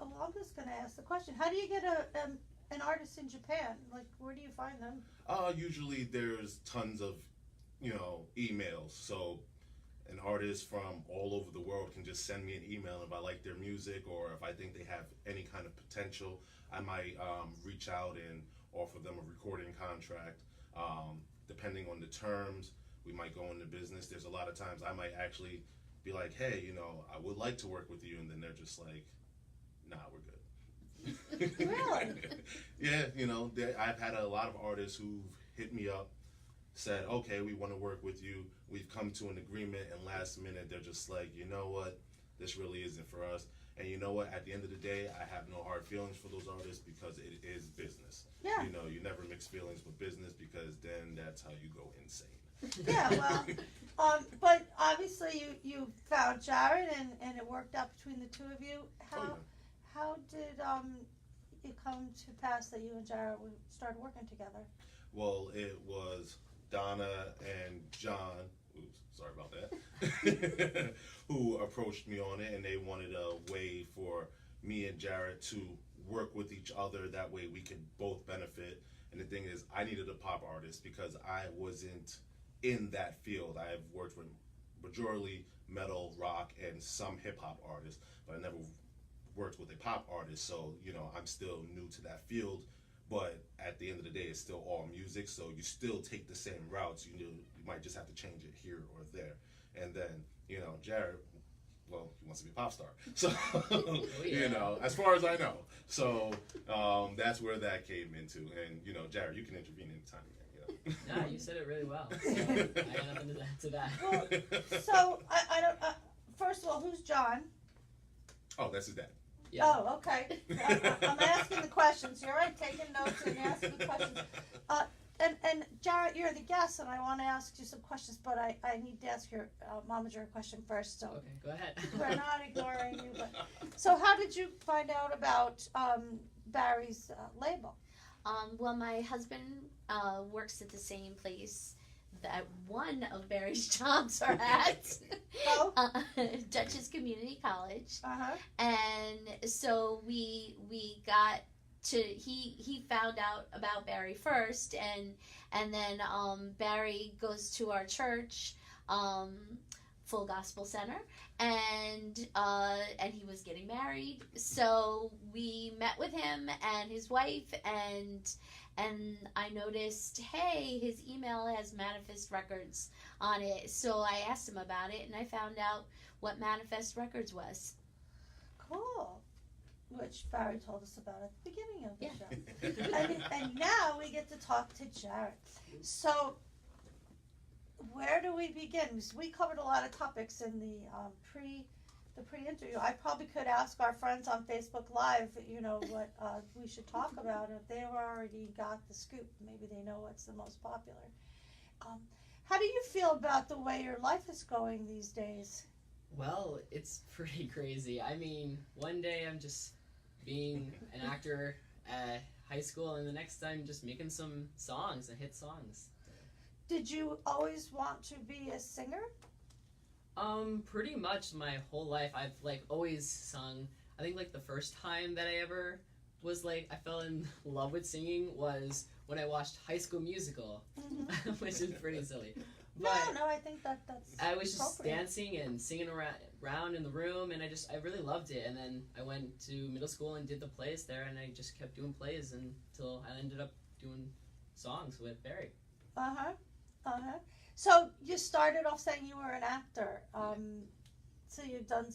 Oh, I'm just going to ask the question. How do you get an artist in Japan? Like, where do you find them? Usually there's tons of, emails. So an artist from all over the world can just send me an email if I like their music, or if I think they have any kind of potential. I might reach out and offer them a recording contract. Depending on the terms, we might go into business. There's a lot of times I might actually be like, hey, I would like to work with you, and then they're just like, nah, we're good. Really? Yeah, I've had a lot of artists who've hit me up, said, okay, we want to work with you. We've come to an agreement, and last minute they're just like, you know what, this really isn't for us. And you know what, at the end of the day, I have no hard feelings for those artists because it is business. Yeah. You never mix feelings with business, because then that's how you go insane. Yeah, well, but obviously you found Jarrett, and it worked out between the two of you. How did it come to pass that you and Jarrett started working together? Well, it was Donna and John, sorry about that, who approached me on it, and they wanted a way for me and Jarrett to work with each other. That way we could both benefit. And the thing is, I needed a pop artist because I wasn't in that field. I've worked with majority metal, rock, and some hip-hop artists, but I never worked with a pop artist. So, I'm still new to that field. But at the end of the day, it's still all music, so you still take the same routes. You might just have to change it here or there. And then, Jarrett, well, he wants to be a pop star. So, as far as I know. So that's where that came into. And, Jarrett, you can intervene anytime. No, you said it really well. So I got nothing to that. Well, so I don't. First of all, who's John? Oh, that's his dad. Yeah. Oh, okay. I'm asking the questions. You're right, taking notes and asking the questions. And Jarrett, you're the guest, and I want to ask you some questions, but I need to ask your momager a question first. So Okay, go ahead. we're not ignoring you. But so, how did you find out about Barry's label? Well, my husband works at the same place that one of Barry's jobs are at, Dutchess Community College. Uh-huh. And so we got to, he found out about Barry first, and then Barry goes to our church, Full Gospel Center, and he was getting married. So we met with him and his wife, and I noticed, hey, his email has Manifest Records on it. So I asked him about it, and I found out what Manifest Records was. Cool. Which Barry told us about at the beginning of the show. And now we get to talk to Jarrett. So where do we begin? Because we covered a lot of topics in the the pre-interview. I probably could ask our friends on Facebook Live, you know, what we should talk about. If they've already got the scoop, maybe they know what's the most popular. How do you feel about the way your life is going these days? Well, it's pretty crazy. I mean, one day I'm just being an actor at high school, and the next time just making some songs and hit songs. Did you always want to be a singer? Pretty much my whole life I've like always sung. I think like the first time that I ever was like I fell in love with singing was when I watched High School Musical, which is pretty silly. But No, I think that's I was just appropriate. dancing and singing around in the room, and I really loved it. And then I went to middle school and did the plays there, and I just kept doing plays until I ended up doing songs with Barry. So you started off saying you were an actor. So you've done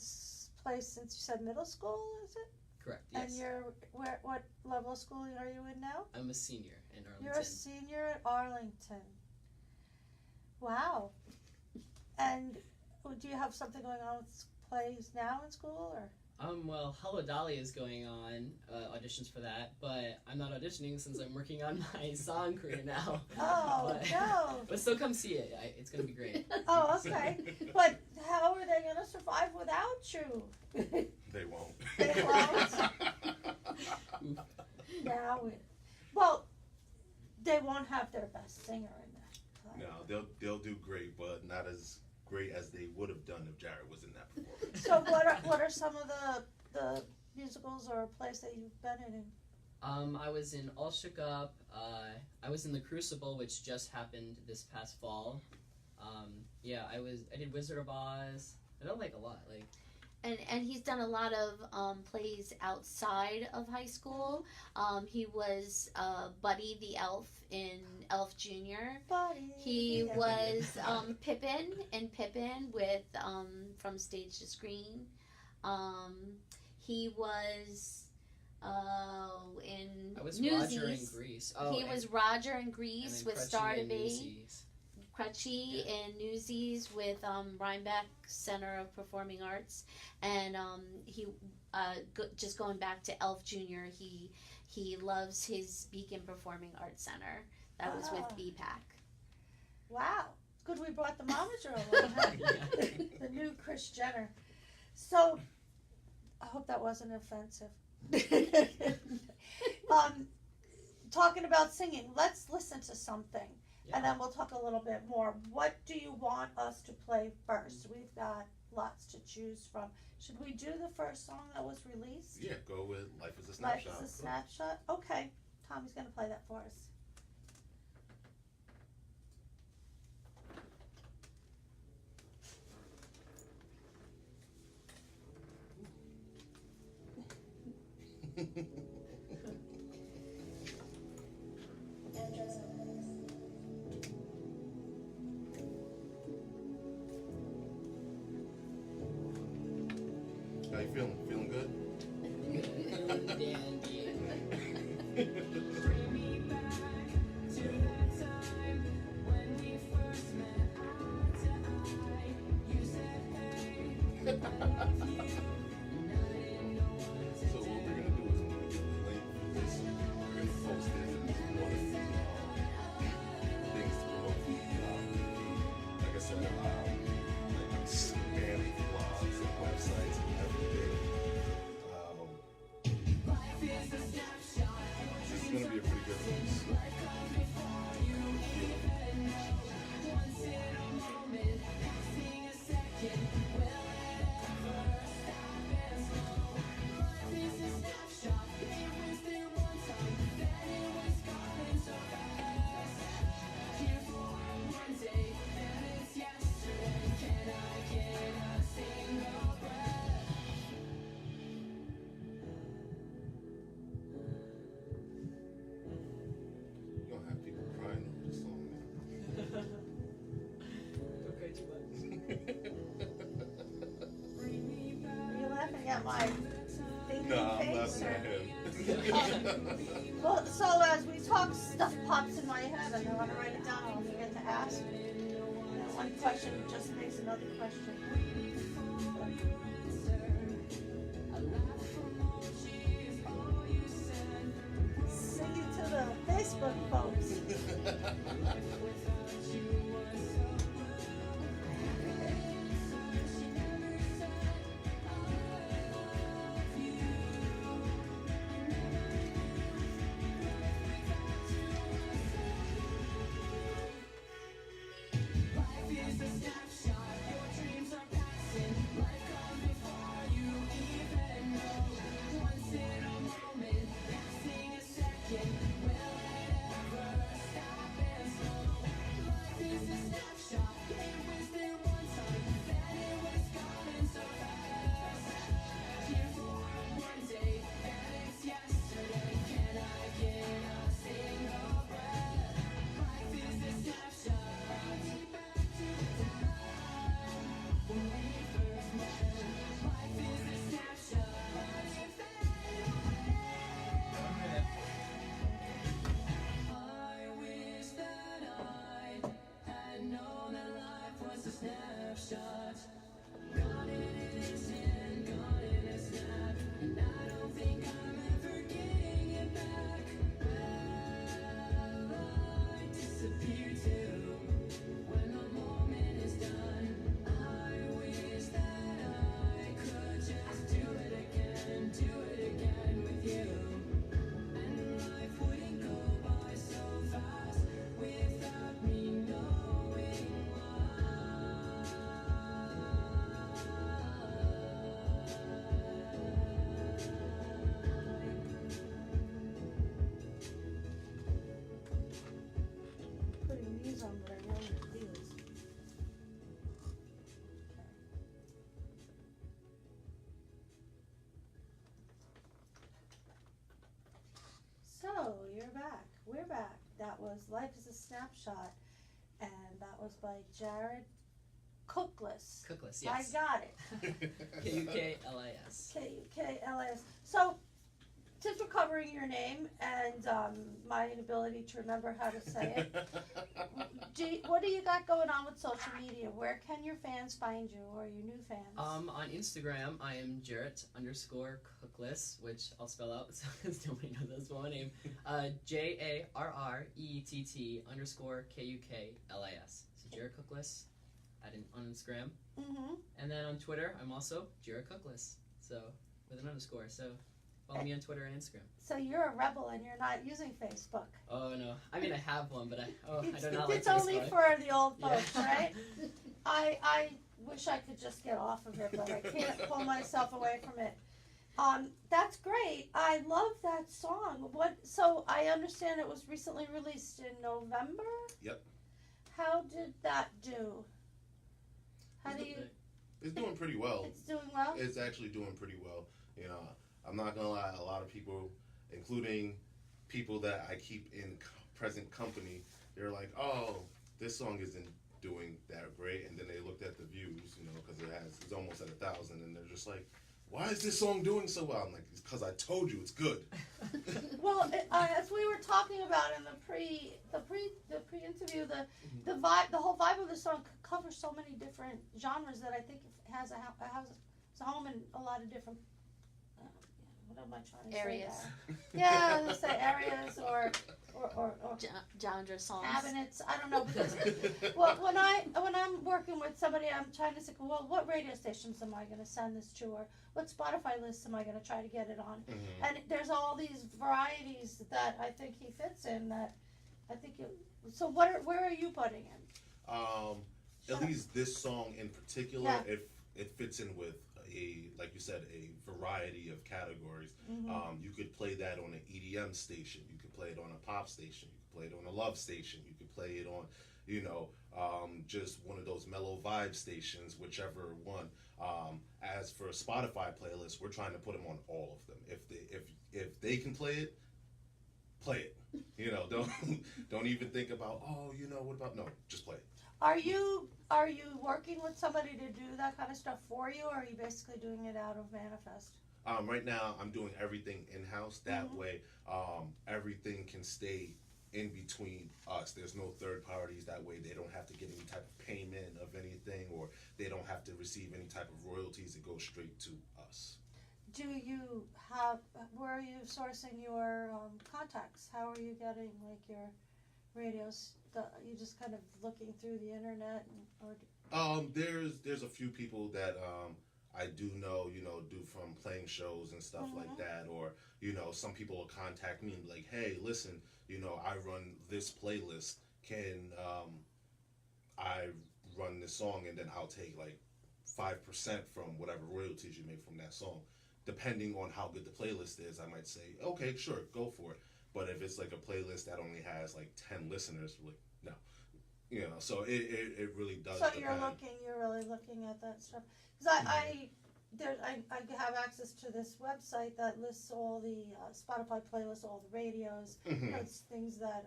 plays since you said middle school, is it? Correct. Yes. And you're what level of school are you in now? I'm a senior in Arlington. You're a senior at Arlington. Wow. And do you have something going on with plays now in school, or? Well, Hello Dolly is going on, auditions for that, but I'm not auditioning since I'm working on my song career now. Oh, no. But still come see it. It's going to be great. Oh, okay. But how are they going to survive without you? They won't. They won't? Well, they won't have their best singer in that play. No, they'll do great, but not as great as they would have done if Jarrett was in that performance. So what are some of the musicals or plays that you've been in? I was in All Shook Up. I was in The Crucible, which just happened this past fall. I did Wizard of Oz. I don't like a lot. And he's done a lot of plays outside of high school. He was Buddy the Elf in Elf Jr. Buddy. He was Pippin in Pippin with From Stage to Screen. He was in I was Newsies. Roger in Grease. He was Roger in Grease with Star to in Be. Newsies. Crutchy in Newsies with Rhinebeck Center of Performing Arts, and he just going back to Elf Jr. He loves his Beacon Performing Arts Center. That was with BPAC. Wow, it's good we brought the momager along. Huh? The new Kris Jenner. So, I hope that wasn't offensive. Talking about singing, let's listen to something. Yeah. And then we'll talk a little bit more. What do you want us to play first? We've got lots to choose from. Should we do the first song that was released? Yeah, go with Life is a Snapshot. Life is a Snapshot? Okay. Tommy's going to play that for us. How you feeling? Feeling good? Dandy. So what we're gonna do is we're gonna get the link for this. We're gonna post it and it's one of the things to promote the EP. Like I said, like spam blogs and websites and everything. This is gonna be a pretty good release. You're gonna have people crying over this song, man. Okay, too Are you laughing at my thinking Nah, I'm face? laughing at him. Well, so as we talk, stuff pops in my head and I want to write it down and I'll forget to ask. And one question just makes another question. Sing it to the Facebook folks. Putting these on, but I know what it is. So, you're back. We're back. That was Life is a Snapshot, and that was by Jarrett Kuklis. Kuklis, yes. I got it. Kuklis. Kuklis. So, since we're covering your name and my inability to remember how to say it, what do you got going on with social media? Where can your fans find you, or your new fans? On Instagram, I am Jarrett_Kuklis, which I'll spell out because nobody knows that's my name. JARRETT_KUKLIS. So Jarrett Kuklis on Instagram. Mm-hmm. And then on Twitter, I'm also Jarrett Kuklis. So with an underscore. So follow me on Twitter and Instagram. So you're a rebel and you're not using Facebook. Oh no, I mean I have one, but I do not It's like only Facebook. for the old folks, Yeah. right? I wish I could just get off of it, but I can't pull myself away from it. That's great. I love that song. So I understand it was recently released in November? Yep. How did that do? How do you? It's doing pretty well. It's doing well? It's actually doing pretty well. You know, I'm not gonna lie. A lot of people, including people that I keep in present company, they're like, "Oh, this song isn't doing that great," and then they looked at the views, you know, because it's almost at 1,000, and they're just like, "Why is this song doing so well?" I'm like, "It's because I told you it's good." Well, as we were talking about in the pre-interview, the vibe, the whole vibe of the song covers so many different genres that I think it has a home in a lot of different. What am I trying to Areas. say? Yeah, let's say areas or Genre songs. cabinets. I don't know, because well, when I'm working with somebody, I'm trying to say, well, what radio stations am I going to send this to, or what Spotify lists am I going to try to get it on? Mm-hmm. And there's all these varieties that I think he fits in. That I think. So where are you putting him? At least this song in particular, Yeah. it fits in with like you said, a variety of categories. Mm-hmm. You could play that on an EDM station. You could play it on a pop station. You could play it on a love station. You could play it on, just one of those mellow vibe stations, whichever one. As for a Spotify playlist, we're trying to put them on all of them. If they can play it, play it. Don't even think about, what about, no, just play it. Are you working with somebody to do that kind of stuff for you, or are you basically doing it out of Manifest? Right now, I'm doing everything in-house. That Mhm. way, everything can stay in between us. There's no third parties. That way, they don't have to get any type of payment of anything, or they don't have to receive any type of royalties. It goes straight to us. do you have, where are you sourcing your contacts? How are you getting like your radios? You just kind of looking through the internet, or There's a few people that I do know, do from playing shows and stuff like that, or some people will contact me and be like, hey, listen, I run this playlist. Can I run this song, and then I'll take like 5% from whatever royalties you make from that song. Depending on how good the playlist is, I might say, okay, sure, go for it. But if it's like a playlist that only has like 10 listeners, like, no. So it really does so depend. you're really looking at that stuff. Because I have access to this website that lists all the Spotify playlists, all the radios, it's things that,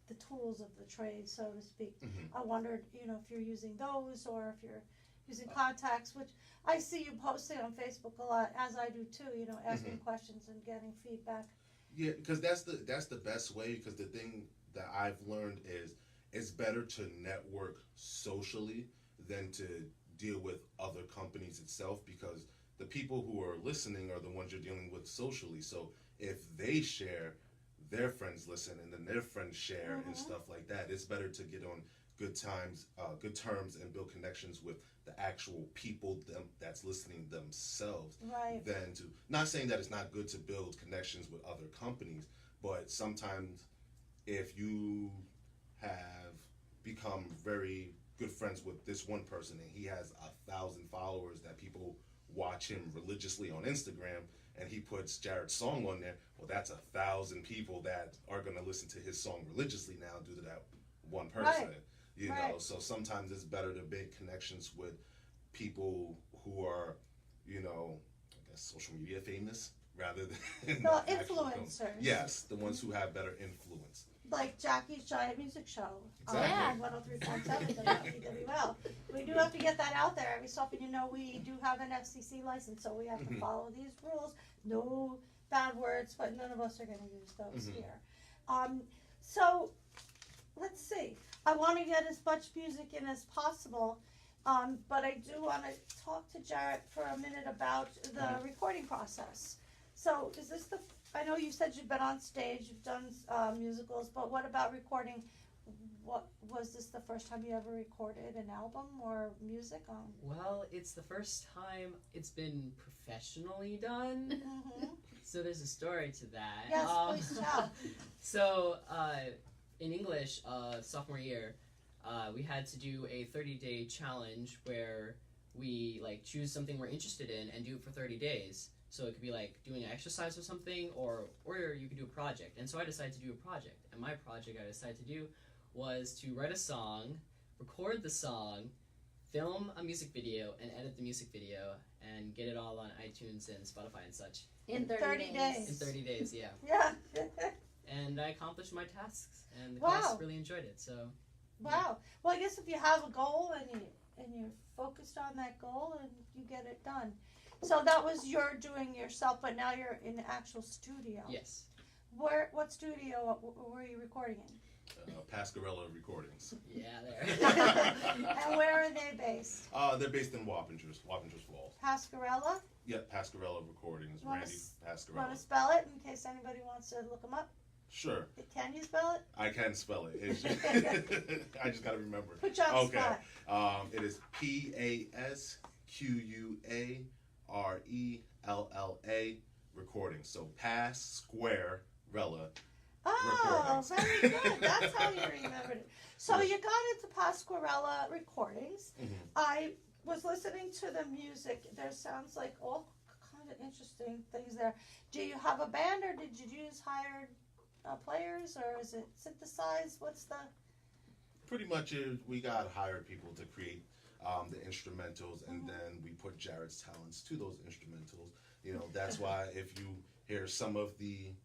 the tools of the trade, so to speak. I wondered, if you're using those or if you're using contacts, which I see you posting on Facebook a lot, as I do too, asking questions and getting feedback. Yeah, because that's the best way, because the thing that I've learned is it's better to network socially than to deal with other companies itself, because the people who are listening are the ones you're dealing with socially. So if they share, their friends listen, and then their friends share and stuff like that, it's better to get on good terms and build connections with the actual people that's listening themselves, right? Than to, not saying that it's not good to build connections with other companies, but sometimes if you have become very good friends with this one person and he has 1,000 followers that people watch him religiously on Instagram, and he puts Jarrett's song on there, well, that's 1,000 people that are going to listen to his song religiously now due to that one person. Right. So sometimes it's better to make connections with people who are, I guess social media famous rather than The actual influencers. Yes, the ones who have better influence. Like Jackie's Giant Music Show. Exactly. On 103.7 WWL. We do have to get that out there every so often. We do have an FCC license, so we have to follow these rules. No bad words, but none of us are going to use those here. So, let's see. I want to get as much music in as possible, but I do want to talk to Jarrett for a minute about the recording process. So, is this I know you said you've been on stage, you've done musicals, but what about recording? What was this the first time you ever recorded an album or music on? Well, it's the first time it's been professionally done. So there's a story to that. Yes, please tell. So in English, sophomore year, we had to do a 30-day challenge where we choose something we're interested in and do it for 30 days. So it could be like doing an exercise or something, or you could do a project. And so I decided to do a project. And my project I decided to do was to write a song, record the song, film a music video, and edit the music video, and get it all on iTunes and Spotify and such. In 30 days. In 30 days, yeah. Yeah. And I accomplished my tasks, and the Wow. class really enjoyed it. So. Wow. Well, I guess if you have a goal and you're focused on that goal, and you get it done. So that was you're doing yourself, but now you're in the actual studio. Yes. What studio were you recording in? Pascarella Recordings. Yeah, there. And where are they based? They're based in Wappingers Falls. Pascarella? Yeah, Pascarella Recordings. Randy Pascarella. Want to spell it in case anybody wants to look them up? Sure. Can you spell it? I can spell it. I just gotta remember. Put you on the spot. It is Pasquarella Recordings. So Pasquarella. Oh, very good. That's how you remembered it. So you got into Pasquarella Recordings. I was listening to the music. There sounds like all kind of interesting things there. Do you have a band, or did you use hired players, or is it synthesized? What's the... Pretty much we got hired people to create the instrumentals, and then we put Jarrett's talents to those instrumentals. That's why if you hear some of the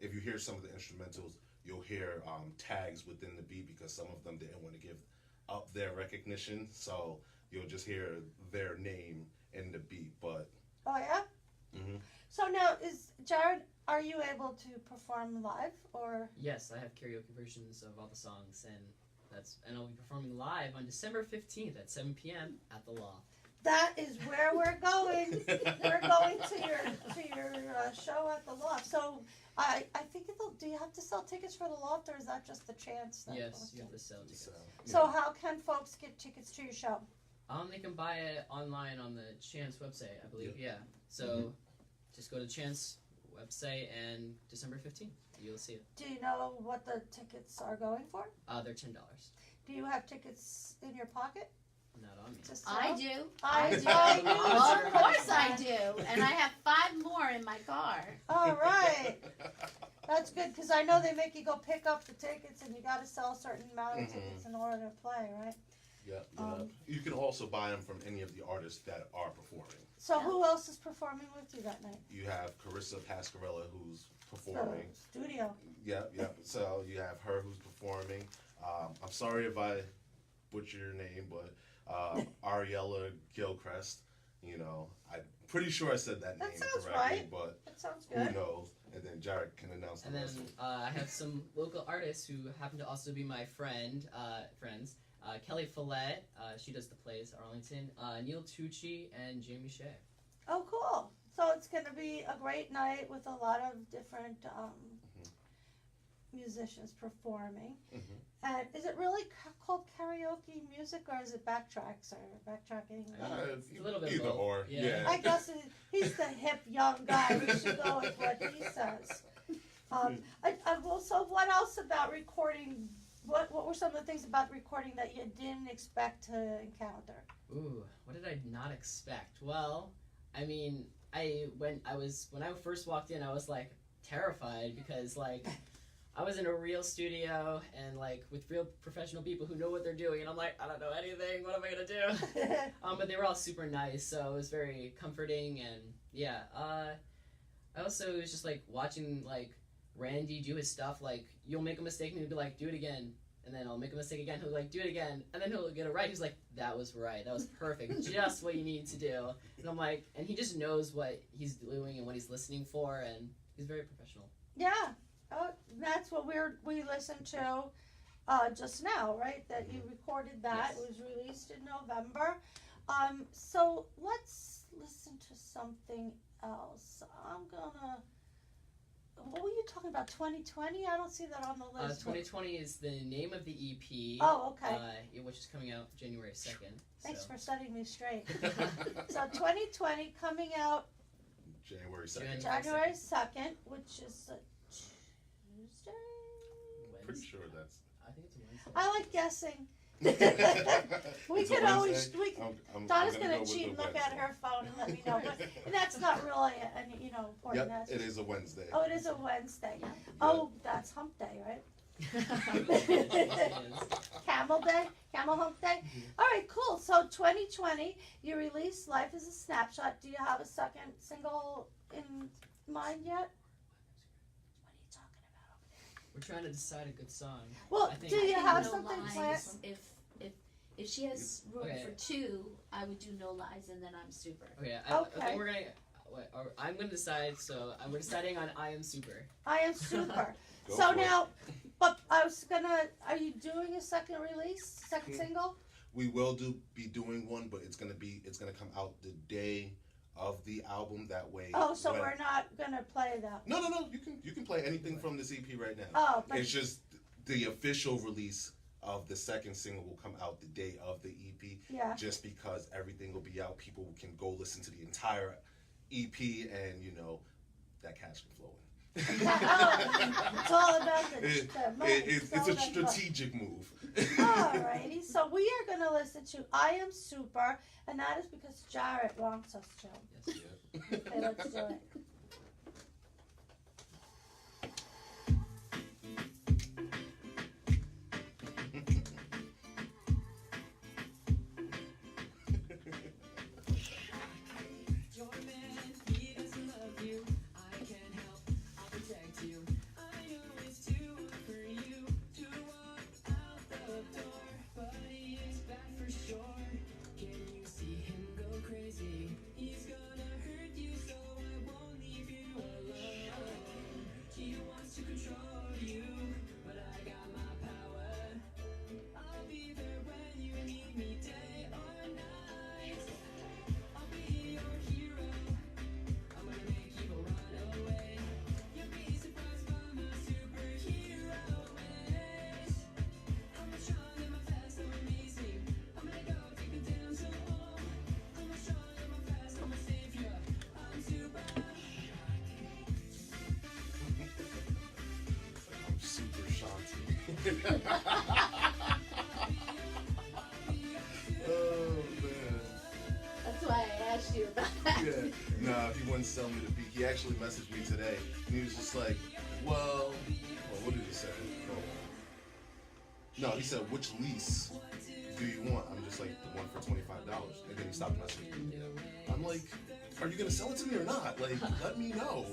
instrumentals, you'll hear tags within the beat, because some of them didn't want to give up their recognition, so you'll just hear their name in the beat. But Oh, yeah? So now, Jarrett, are you able to perform live, or? Yes, I have karaoke versions of all the songs, and I'll be performing live on December 15th at 7 p.m. at the Loft. That is where we're going. We're going to your show at the Loft. So I think do you have to sell tickets for the Loft, or is that just the chance? Yes, you have to sell tickets. So how can folks get tickets to your show? They can buy it online on the Chance website, I believe. Yeah. So just go to Chance website and December 15th, you'll see it. Do you know what the tickets are going for? They're $10. Do you have tickets in your pocket? Not on me. To I sell? do. I do. Of course I do. And I have 5 more in my car. All right. That's good, because I know they make you go pick up the tickets, and you got to sell a certain amount of tickets in order to play, right? Yeah. You can also buy them from any of the artists that are performing. So who else is performing with you that night? You have Carissa Pascarella, who's performing. The studio. Yep. So you have her who's performing. I'm sorry if I butcher your name, but Ariella Gilchrist. You know, I'm pretty sure I said that name sounds correctly, right. but That sounds who good. knows? And then Jarrett can announce the And then rest. I have some local artists who happen to also be my friends. Kelly Follette, she does the plays at Arlington. Neil Tucci and Jamie Shea. Oh, cool. So it's going to be a great night with a lot of different musicians performing. And is it really called karaoke music, or is it backtracks or backtracking? It's a little bit either both. or. Yeah. I guess he's the hip young guy. We should go with what he says. So what else about recording? What were some of the things about recording that you didn't expect to encounter? Ooh, what did I not expect? Well, I mean, when I first walked in, I was like terrified because like I was in a real studio and like with real professional people who know what they're doing, and I'm like, I don't know anything. What am I gonna do? But they were all super nice, so it was very comforting. And yeah, I also was just like watching like Randy do his stuff. Like you'll make a mistake and he'll be like, do it again. And then I'll make a mistake again. He'll like, do it again. And then he'll get it right. He's like, that was right. That was perfect. Just what you need to do. And I'm like, and he just knows what he's doing and what he's listening for. And he's very professional. Yeah. Oh, that's what we listened to just now, right? That you recorded that. Yes. It was released in November. So let's listen to something else. What were you talking about? 2020? I don't see that on the list. 2020 is the name of the EP. Oh, okay. Which is coming out January 2nd. Thanks for setting me straight. So 2020 coming out January 2nd. January 2nd, which is a Tuesday? Pretty sure that's. I think it's a Wednesday. I like guessing. We It's a could always. Wednesday? I'm Donna's gonna gonna go with cheat the and look at Wednesday. her phone and let me know. But that's not really important. Yep, it is a Wednesday. Oh, it is a Wednesday. Oh, that's Hump Day, right? Camel Day, Camel Hump Day. All right, cool. So 2020, you released "Life Is a Snapshot." Do you have a second single in mind yet? What are you talking about over there? We're trying to decide a good song. Well, I think- do you I have think something No planned? Lies. If she has room Okay. for 2, I would do No Lies, and then I'm Super. Okay, I Okay. think we're gonna. I'm gonna decide. So we're deciding on "I Am Super." I Am Super. Go So for it. now, but I was gonna. Are you doing a second release, second single? We will be doing one, but it's gonna come out the day of the album. That way. Oh, so when- we're not gonna play that. No. You can play anything from this EP right now. Oh, but It's just the official release of the second single will come out the day of the EP. yeah. Just because everything will be out, people can go listen to the entire EP, and that cash can flow in. It's all about the money. It's all a about the money. strategic move. Alrighty, so we are going to listen to "I Am Super," and that is because Jarrett wants us to. Yes. Okay, let's do it. He's gonna hurt you, so I won't leave. Oh man. That's why I asked you about that. Yeah. Nah, he wouldn't sell me the beat. He actually messaged me today, and he was just like, well, what did he say? Oh. No, he said, which lease do you want? I'm just like, the one for $25. And then he stopped messaging me. I'm like, are you gonna sell it to me or not? Like, let me know.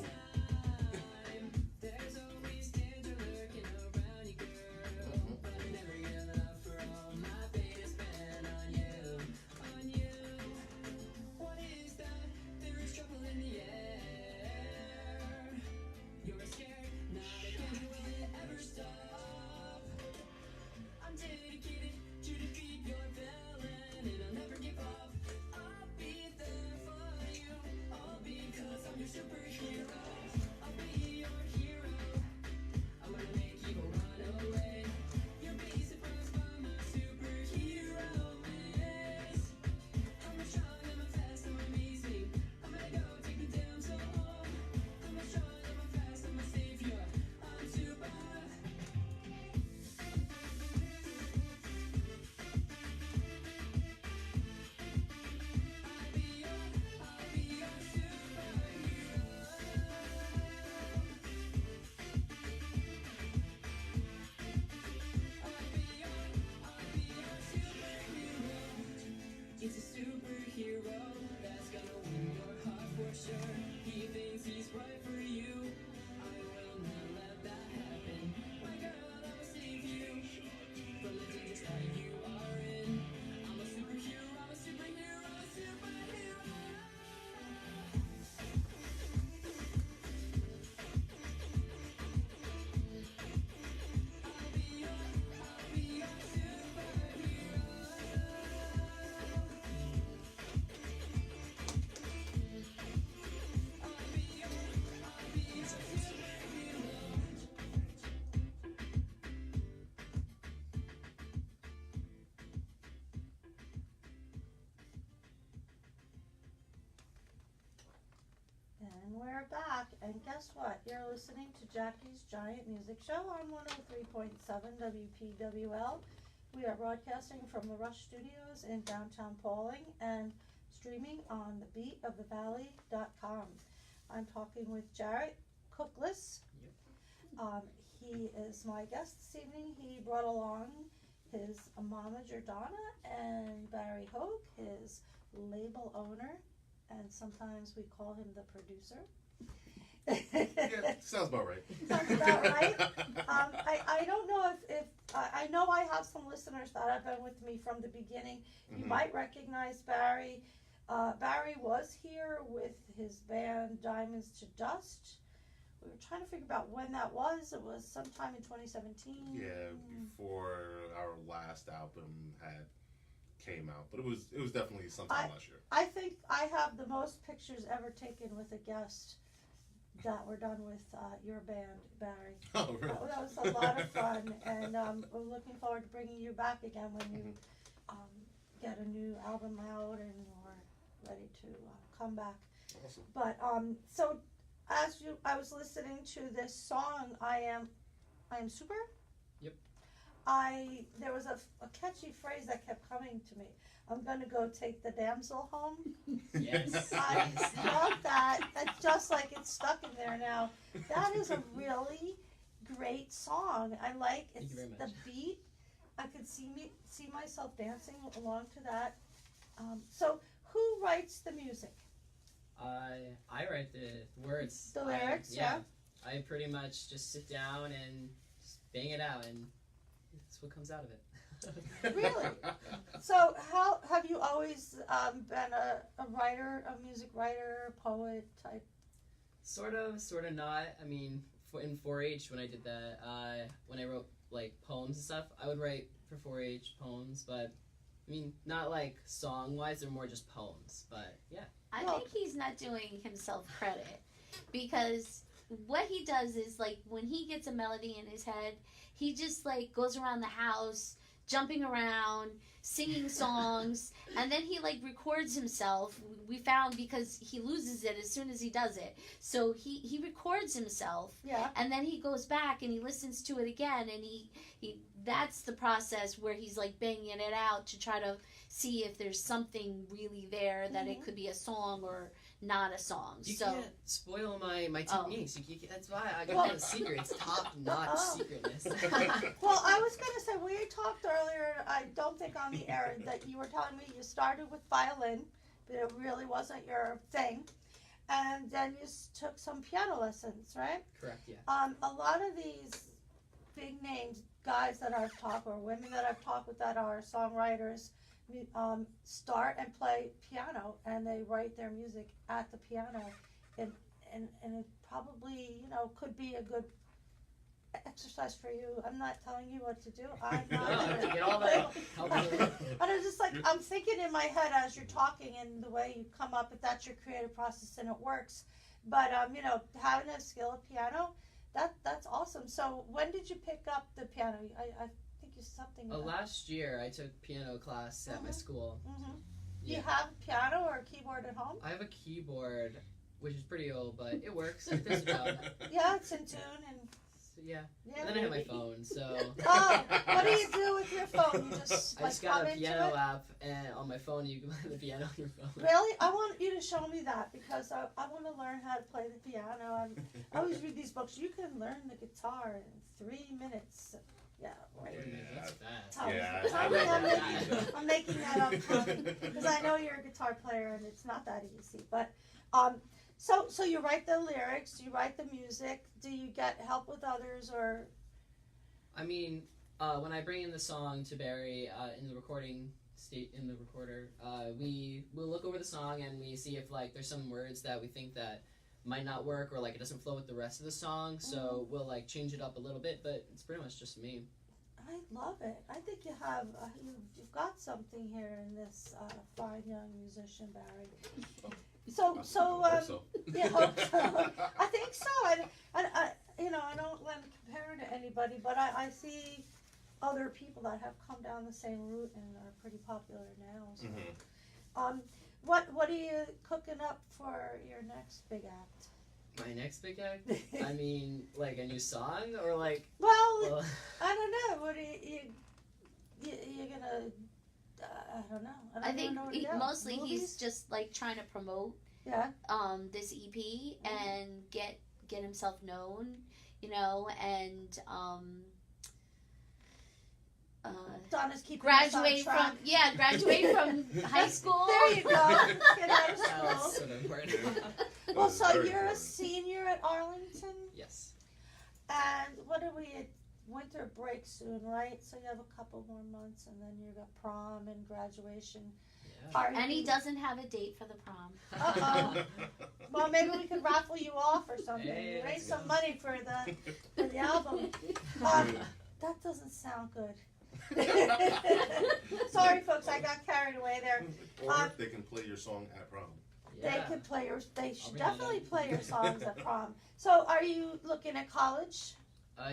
And we're back, and guess what? You're listening to Jackie's Giant Music Show on 103.7 WPWL. We are broadcasting from the Rush Studios in downtown Pauling and streaming on thebeatofthevalley.com. I'm talking with Jarrett Kuklis. He is my guest this evening. He brought along his Mama Jordana and Barry Hogue, his label owner, and sometimes we call him the producer. Yeah, sounds about right. Sounds about right. I don't know if I know I have some listeners that have been with me from the beginning. You might recognize Barry. Barry was here with his band Diamonds to Dust. We were trying to figure out when that was. It was sometime in 2017. Yeah, before our last album came out, but it was definitely sometime last year. I think I have the most pictures ever taken with a guest that were done with your band, Barry. Oh, really? That was a lot of fun, and we're looking forward to bringing you back again when you get a new album out and we're ready to come back. Awesome. But so I was listening to this song, I am Super. Yep. There was a catchy phrase that kept coming to me. I'm gonna go take the damsel home. Yes. I love that. That's just like it's stuck in there now. That is a really great song. I like Thank you very the much. beat. I could see myself dancing along to that. So who writes the music? I write the words. The lyrics, yeah. I pretty much just sit down and just bang it out, and that's what comes out of it. Really? So how have you always been a writer, a music writer, poet type? Sort of not. I mean, in 4-H when I did that, when I wrote like poems and stuff, I would write for 4-H poems, but I mean, not like song-wise, they're more just poems, but yeah. I think he's not doing himself credit, because what he does is, like, when he gets a melody in his head, he just like goes around the house jumping around, singing songs, and then he like records himself. We found because he loses it as soon as he does it. So he records himself, Yeah. and then he goes back and he listens to it again, and he that's the process where he's like banging it out to try to see if there's something really there that it could be a song or not a song. You So can't spoil my Oh. techniques. That's why I got Well- the secret. It's top-notch Oh. secretness. Well, I was going to say, we talked earlier, I don't think on the air, that you were telling me you started with violin, but it really wasn't your thing. And then you took some piano lessons, right? Correct, yeah. A lot of these big names, guys that I've talked, or women that I've talked with that are songwriters, start and play piano, and they write their music at the piano. And it probably, could be a good exercise for you. I'm not telling you what to do. I'm not. No, get all that help. And I'm just like, I'm thinking in my head as you're talking and the way you come up, if that's your creative process and it works. But, having a skill at piano, that's awesome. So when did you pick up the piano? I think you something. Last year I took piano class at my school. Mm-hmm. Yeah. Do you have a piano or a keyboard at home? I have a keyboard, which is pretty old, but it works. It does the job. Yeah, it's in tune and. So, yeah. Yeah. And then I have my phone, so. Oh, what do you do with your phone? You just I like just got come a into piano it? app, and on my phone you can play the piano on your phone. Really? I want you to show me that because I want to learn how to play the piano. I always read these books. You can learn the guitar in 3 minutes. Yeah, right. That's fast. Tommy, Yeah, Tommy, I I'm, read making, that. I'm making that up, Tommy, because I know you're a guitar player and it's not that easy. But so you write the lyrics, you write the music. Do you get help with others or? I mean, when I bring in the song to Barry in the recording in the recorder, we will look over the song and we see if like there's some words that we think that might not work or like it doesn't flow with the rest of the song. So we'll like change it up a little bit, but it's pretty much just me. I love it. I think you have you've got something here in this fine young musician, Barry. So yeah, hope so. I think so. I don't want to compare to anybody, but I see other people that have come down the same route and are pretty popular now. So. Mm-hmm. What are you cooking up for your next big act? My next big act? I mean, like a new song or like. Well, I don't know. What are you gonna? I don't know. I think know where to go. mostly Movies? he's just like trying to promote this EP and get himself known, and Donna's keeping graduate us on track. graduate from high school. There you go. Get out of That was school. sort of important. Well, That so is very you're a important. senior at Arlington, Yes. and what are we at winter break soon, right? So you have a couple more months, and then you got prom and graduation. Yeah. Are And he you- doesn't have a date for the prom. Uh-oh. Well, maybe we could raffle you off or something. Hey, Raise that's some good. money for the album. That doesn't sound good. Sorry, folks, I got carried away there. Or they can play your song at prom. Yeah. They could play your. They should bring that definitely up. play your songs at prom. So, are you looking at college?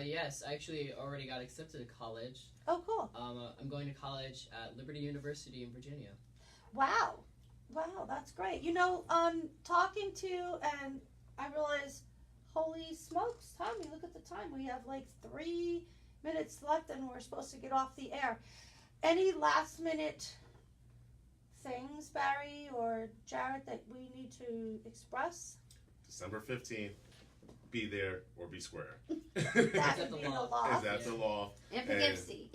Yes, I actually already got accepted to college. Oh, cool! I'm going to college at Liberty University in Virginia. Wow, that's great. Talking to you, and I realize, holy smokes, Tommy! Look at the time. We have like 3 minutes left, and we're supposed to get off the air. Any last minute things, Barry or Jarrett, that we need to express? December 15th, be there or be square. That that would the be the law? law. Is that the law? In And- Poughkeepsie.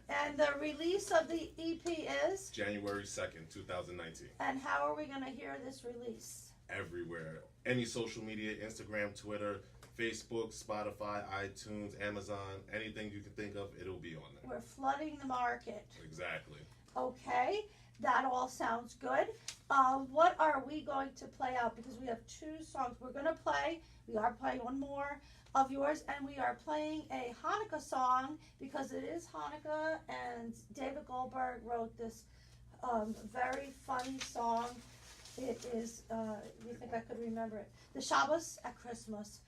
And the release of the EP is? January 2nd, 2019. And how are we going to hear this release? Everywhere. Any social media, Instagram, Twitter, Facebook, Spotify, iTunes, Amazon, anything you can think of, it'll be on there. We're flooding the market. Exactly. Okay, that all sounds good. What are we going to play out? Because we have 2 songs we are playing one more of yours, and we are playing a Hanukkah song because it is Hanukkah, and David Goldberg wrote this very funny song. It is, you think I could remember it? The Shabbos at Christmas.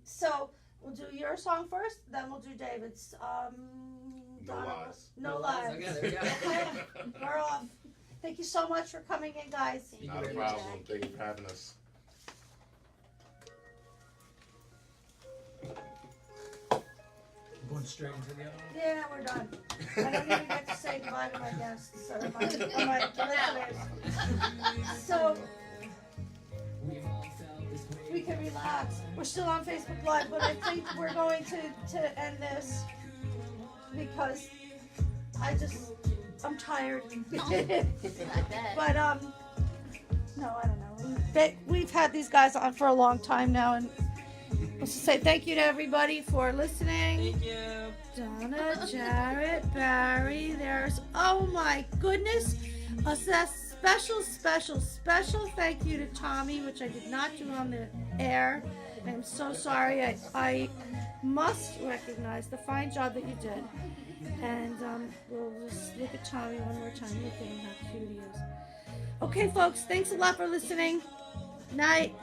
So we'll do your song first, then we'll do David's. No lies. No lies. Okay, there we go. Okay, we're off. Thank you so much for coming in, guys. Thank you Not a very problem. much. Thank you for having us. Going straight into the other one. Yeah, we're done. I don't even get to say goodbye to my guests or my listeners. So we can relax. We're still on Facebook Live, but I think we're going to end this because I'm tired. I bet. But no, I don't know. We've had these guys on for a long time now, and let's just say thank you to everybody for listening. Thank you. Donna, Jarrett, Barry, there's, oh my goodness, a special thank you to Tommy, which I did not do on the air. I'm so sorry. I must recognize the fine job that you did. And we'll just look at Tommy one more time. Look at him, how cute he is. Okay, folks, thanks a lot for listening. Night.